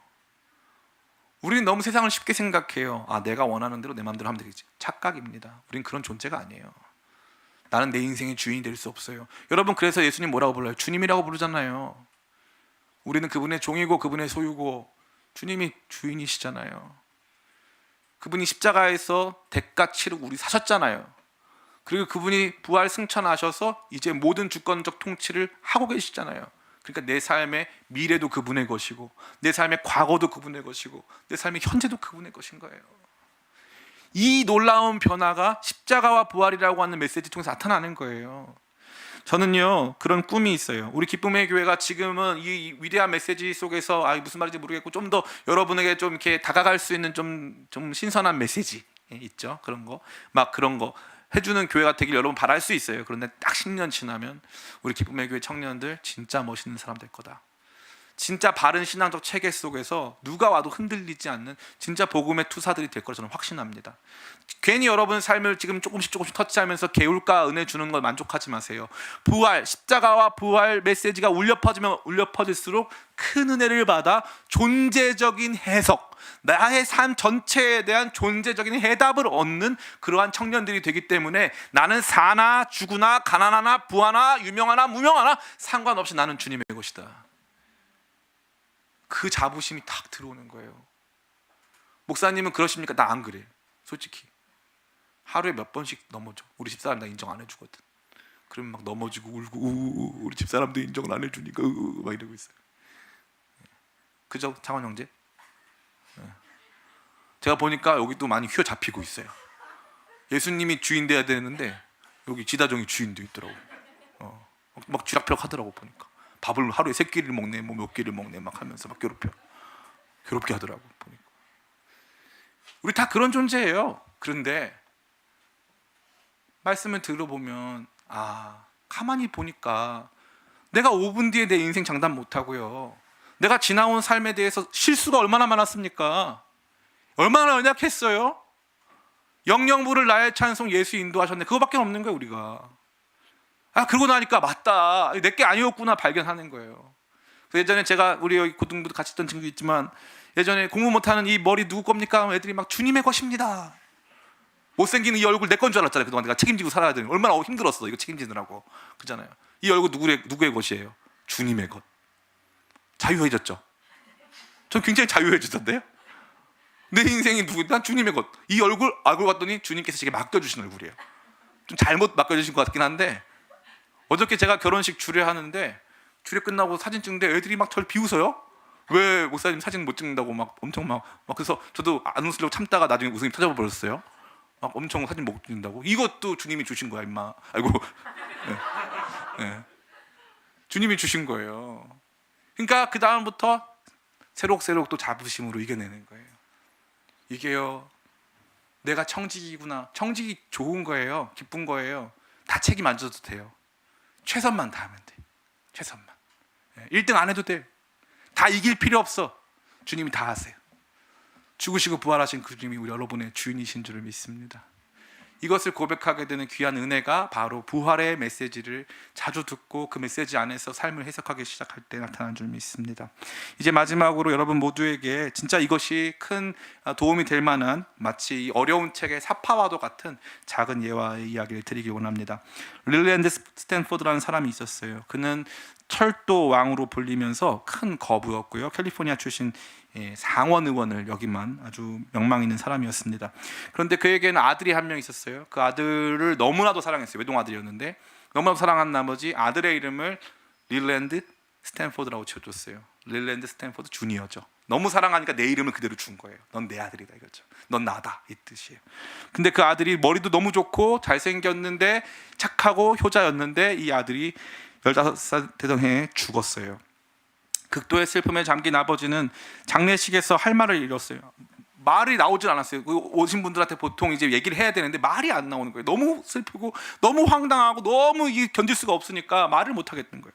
우리는 너무 세상을 쉽게 생각해요. 아, 내가 원하는 대로 내 마음대로 하면 되겠지. 착각입니다. 우린 그런 존재가 아니에요. 나는 내 인생의 주인이 될 수 없어요. 여러분, 그래서 예수님 뭐라고 불러요? 주님이라고 부르잖아요. 우리는 그분의 종이고 그분의 소유고 주님이 주인이시잖아요. 그분이 십자가에서 대가 치르고 우리 사셨잖아요. 그리고 그분이 부활 승천하셔서 이제 모든 주권적 통치를 하고 계시잖아요. 그러니까 내 삶의 미래도 그분의 것이고, 내 삶의 과거도 그분의 것이고, 내 삶의 현재도 그분의 것인 거예요. 이 놀라운 변화가 십자가와 부활이라고 하는 메시지 통해서 나타나는 거예요. 저는요, 그런 꿈이 있어요. 우리 기쁨의 교회가 지금은 이 위대한 메시지 속에서 무슨 말인지 모르겠고 좀 더 여러분에게 좀 이렇게 다가갈 수 있는 좀 신선한 메시지 있죠. 그런 거 막 그런 거 해주는 교회가 되길 여러분 바랄 수 있어요. 그런데 딱 10년 지나면 우리 기쁨의 교회 청년들 진짜 멋있는 사람 될 거다. 진짜 바른 신앙적 체계 속에서 누가 와도 흔들리지 않는 진짜 복음의 투사들이 될 거라 저는 확신합니다. 괜히 여러분 삶을 지금 조금씩 터치하면서 개울가 은혜 주는 걸 만족하지 마세요. 부활, 십자가와 부활 메시지가 울려 퍼지면 울려 퍼질수록 큰 은혜를 받아 존재적인 해석, 나의 삶 전체에 대한 존재적인 해답을 얻는 그러한 청년들이 되기 때문에 나는 사나 죽으나 가난하나 부하나 유명하나 무명하나 상관없이 나는 주님의 것이다. 그 자부심이 탁 들어오는 거예요. 목사님은 그러십니까? 나 안 그래. 솔직히 하루에 몇 번씩 넘어져. 우리 집사람 나 인정 안 해주거든. 그러면 막 넘어지고 울고 우리 집사람도 인정을 안 해주니까 막 이러고 있어요. 그죠? 창원 형제? 제가 보니까 여기 또 많이 휘어잡히고 있어요. 예수님이 주인 돼야 되는데 여기 지다정이 주인도 있더라고. 막 쥐락펴락 하더라고. 보니까 밥을 하루에 3끼를 먹네, 뭐 몇 끼를 먹네 막 하면서 막 괴롭게 하더라고. 보니까 우리 다 그런 존재예요. 그런데 말씀을 들어보면 가만히 보니까 내가 5분 뒤에 내 인생 장담 못하고요, 내가 지나온 삶에 대해서 실수가 얼마나 많았습니까? 얼마나 연약했어요? 영영부를 나의 찬송 예수 인도하셨네, 그거밖에 없는 거예요. 우리가 그러고 나니까 맞다, 내게 아니었구나 발견하는 거예요. 예전에 제가 우리 여기 고등부도 같이 있던 친구 있지만, 예전에 공부 못하는 이 머리 누구 겁니까? 애들이 막 주님의 것입니다. 못생긴 이 얼굴 내 건 줄 알았잖아요. 그동안 내가 책임지고 살아야 되는, 얼마나 힘들었어 이거 책임지느라고. 그잖아요. 이 얼굴 누구의 것이에요? 주님의 것. 자유해졌죠. 전 굉장히 자유해졌던데요. 내 인생이 난 주님의 것. 이 얼굴 봤더니 주님께서 제게 맡겨주신 얼굴이에요. 좀 잘못 맡겨주신 것 같긴 한데, 어저께 제가 결혼식 주례하는데 주례 끝나고 사진 찍는데 애들이 막 저를 비웃어요. 왜 목사님 사진 못 찍는다고 막 엄청 막 그래서 저도 안 웃으려고 참다가 나중에 웃음이 터져 버렸어요. 막 엄청 사진 못 찍는다고. 이것도 주님이 주신 거야 임마. 아이고. 네. 주님이 주신 거예요. 그러니까 그 다음부터 새록새록 또 자부심으로 이겨내는 거예요. 이게요, 내가 청직이구나. 청직이 좋은 거예요. 기쁜 거예요. 다 책임 안 져도 돼요. 최선만 다하면 돼. 최선만. 1등 안 해도 돼. 다 이길 필요 없어. 주님이 다 하세요. 죽으시고 부활하신 그 주님이 우리 여러분의 주인이신 줄을 믿습니다. 이것을 고백하게 되는 귀한 은혜가 바로 부활의 메시지를 자주 듣고 그 메시지 안에서 삶을 해석하기 시작할 때 나타나는 줄 믿습니다. 이제 마지막으로 여러분 모두에게 진짜 이것이 큰 도움이 될 만한, 마치 이 어려운 책의 사파와도 같은 작은 예화의 이야기를 드리기 원합니다. 릴랜드 스탠포드라는 사람이 있었어요. 그는 철도 왕으로 불리면서 큰 거부였고요. 캘리포니아 출신 상원 의원을 역임한 아주 명망 있는 사람이었습니다. 그런데 그에게는 아들이 한 명 있었어요. 그 아들을 너무나도 사랑했어요. 외동아들이었는데 너무나도 사랑한 나머지 아들의 이름을 릴랜드 스탠포드라고 지어줬어요. 릴랜드 스탠포드 주니어죠. 너무 사랑하니까 내 이름을 그대로 준 거예요. 넌 내 아들이다 이거죠. 넌 나다 이 뜻이에요. 근데 그 아들이 머리도 너무 좋고 잘생겼는데 착하고 효자였는데 이 아들이 15살 되던 해에 죽었어요. 극도의 슬픔에 잠긴 아버지는 장례식에서 할 말을 잃었어요. 말이 나오질 않았어요. 오신 분들한테 보통 이제 얘기를 해야 되는데 말이 안 나오는 거예요. 너무 슬프고 너무 황당하고 너무 견딜 수가 없으니까 말을 못 하겠는 거예요.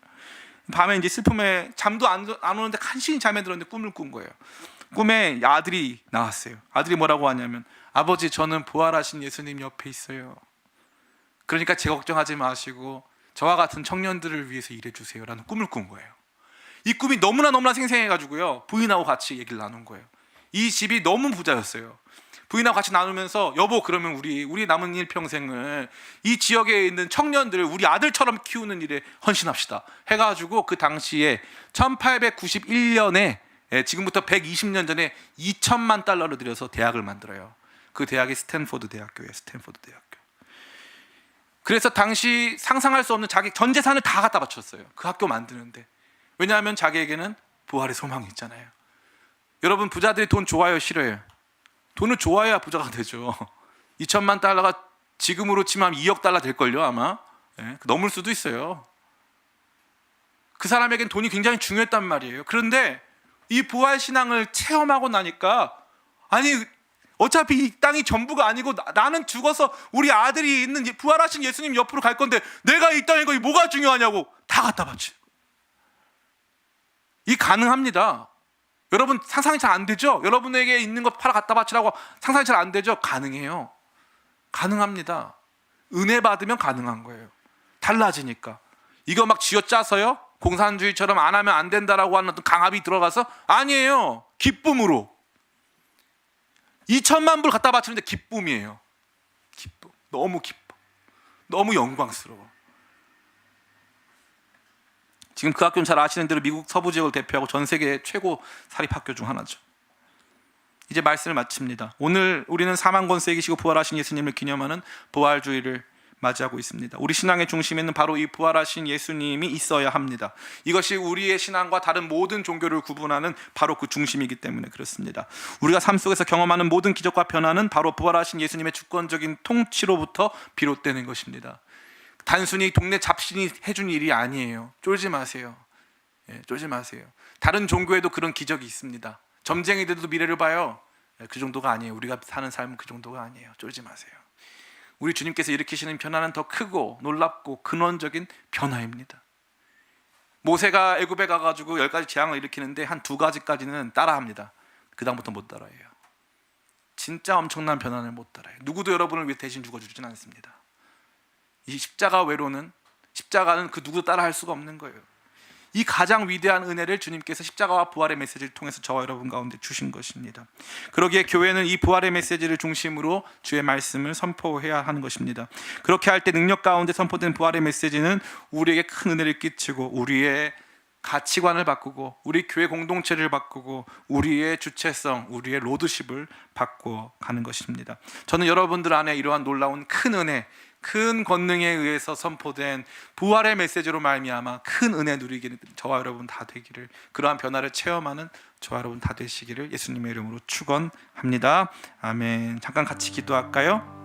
밤에 이제 슬픔에 잠도 안 오는데 간신히 잠에 들었는데 꿈을 꾼 거예요. 꿈에 아들이 나왔어요. 아들이 뭐라고 하냐면, 아버지 저는 부활하신 예수님 옆에 있어요. 그러니까 제 걱정하지 마시고 저와 같은 청년들을 위해서 일해주세요 라는 꿈을 꾼 거예요. 이 꿈이 너무나 생생해가지고요, 부인하고 같이 얘기를 나눈 거예요. 이 집이 너무 부자였어요. 부인하고 같이 나누면서 여보 그러면 우리 남은 일평생을 이 지역에 있는 청년들을 우리 아들처럼 키우는 일에 헌신합시다 해가지고 그 당시에 1891년에 지금부터 120년 전에 $2,000만 들여서 대학을 만들어요. 그 대학이 스탠포드 대학교예요. 스탠포드 대학교. 그래서 당시 상상할 수 없는 자기 전 재산을 다 갖다 바쳤어요. 그 학교 만드는데. 왜냐하면 자기에게는 부활의 소망이 있잖아요. 여러분, 부자들이 돈 좋아요, 싫어요? 돈을 좋아해야 부자가 되죠. 2천만 달러가 지금으로 치면 2억 달러 될걸요, 아마. 예, 넘을 수도 있어요. 그 사람에겐 돈이 굉장히 중요했단 말이에요. 그런데 이 부활 신앙을 체험하고 나니까, 아니 어차피 이 땅이 전부가 아니고 나는 죽어서 우리 아들이 있는 부활하신 예수님 옆으로 갈 건데 내가 이 땅에 거기 뭐가 중요하냐고 다 갖다 바치. 이 가능합니다. 여러분 상상이 잘 안 되죠? 여러분에게 있는 것 팔아 갖다 바치라고 상상이 잘 안 되죠? 가능해요. 가능합니다. 은혜 받으면 가능한 거예요. 달라지니까. 이거 막 쥐어짜서요? 공산주의처럼 안 하면 안 된다라고 하는 어떤 강압이 들어가서 아니에요. 기쁨으로 2천만 불 갖다 바치는데 기쁨이에요. 기쁨. 너무 기뻐. 너무 영광스러워. 지금 그 학교는 잘 아시는 대로 미국 서부 지역을 대표하고 전 세계 최고 사립학교 중 하나죠. 이제 말씀을 마칩니다. 오늘 우리는 사망권세 이기시고 부활하신 예수님을 기념하는 부활주의를 맞이하고 있습니다. 우리 신앙의 중심에는 바로 이 부활하신 예수님이 있어야 합니다. 이것이 우리의 신앙과 다른 모든 종교를 구분하는 바로 그 중심이기 때문에 그렇습니다. 우리가 삶 속에서 경험하는 모든 기적과 변화는 바로 부활하신 예수님의 주권적인 통치로부터 비롯되는 것입니다. 단순히 동네 잡신이 해준 일이 아니에요. 쫄지 마세요. 쫄지 마세요. 다른 종교에도 그런 기적이 있습니다. 점쟁이들도 미래를 봐요. 그 정도가 아니에요. 우리가 사는 삶은 그 정도가 아니에요. 쫄지 마세요. 우리 주님께서 일으키시는 변화는 더 크고 놀랍고 근원적인 변화입니다. 모세가 애굽에 가가지고 10가지 재앙을 일으키는데 한 2가지까지는 따라합니다. 그 다음부터 못 따라해요. 진짜 엄청난 변화를 못 따라해요. 누구도 여러분을 위해 대신 죽어주진 않습니다. 이 십자가 외로는, 십자가는 그 누구도 따라할 수가 없는 거예요. 이 가장 위대한 은혜를 주님께서 십자가와 부활의 메시지를 통해서 저와 여러분 가운데 주신 것입니다. 그러기에 교회는 이 부활의 메시지를 중심으로 주의 말씀을 선포해야 하는 것입니다. 그렇게 할 때 능력 가운데 선포된 부활의 메시지는 우리에게 큰 은혜를 끼치고 우리의 가치관을 바꾸고 우리 교회 공동체를 바꾸고 우리의 주체성, 우리의 로드십을 바꿔 가는 것입니다. 저는 여러분들 안에 이러한 놀라운 큰 은혜, 큰 권능에 의해서 선포된 부활의 메시지로 말미암아 큰 은혜 누리기를 저와 여러분 다 되기를, 그러한 변화를 체험하는 저와 여러분 다 되시기를 예수님의 이름으로 축원합니다. 아멘. 잠깐 같이 기도할까요?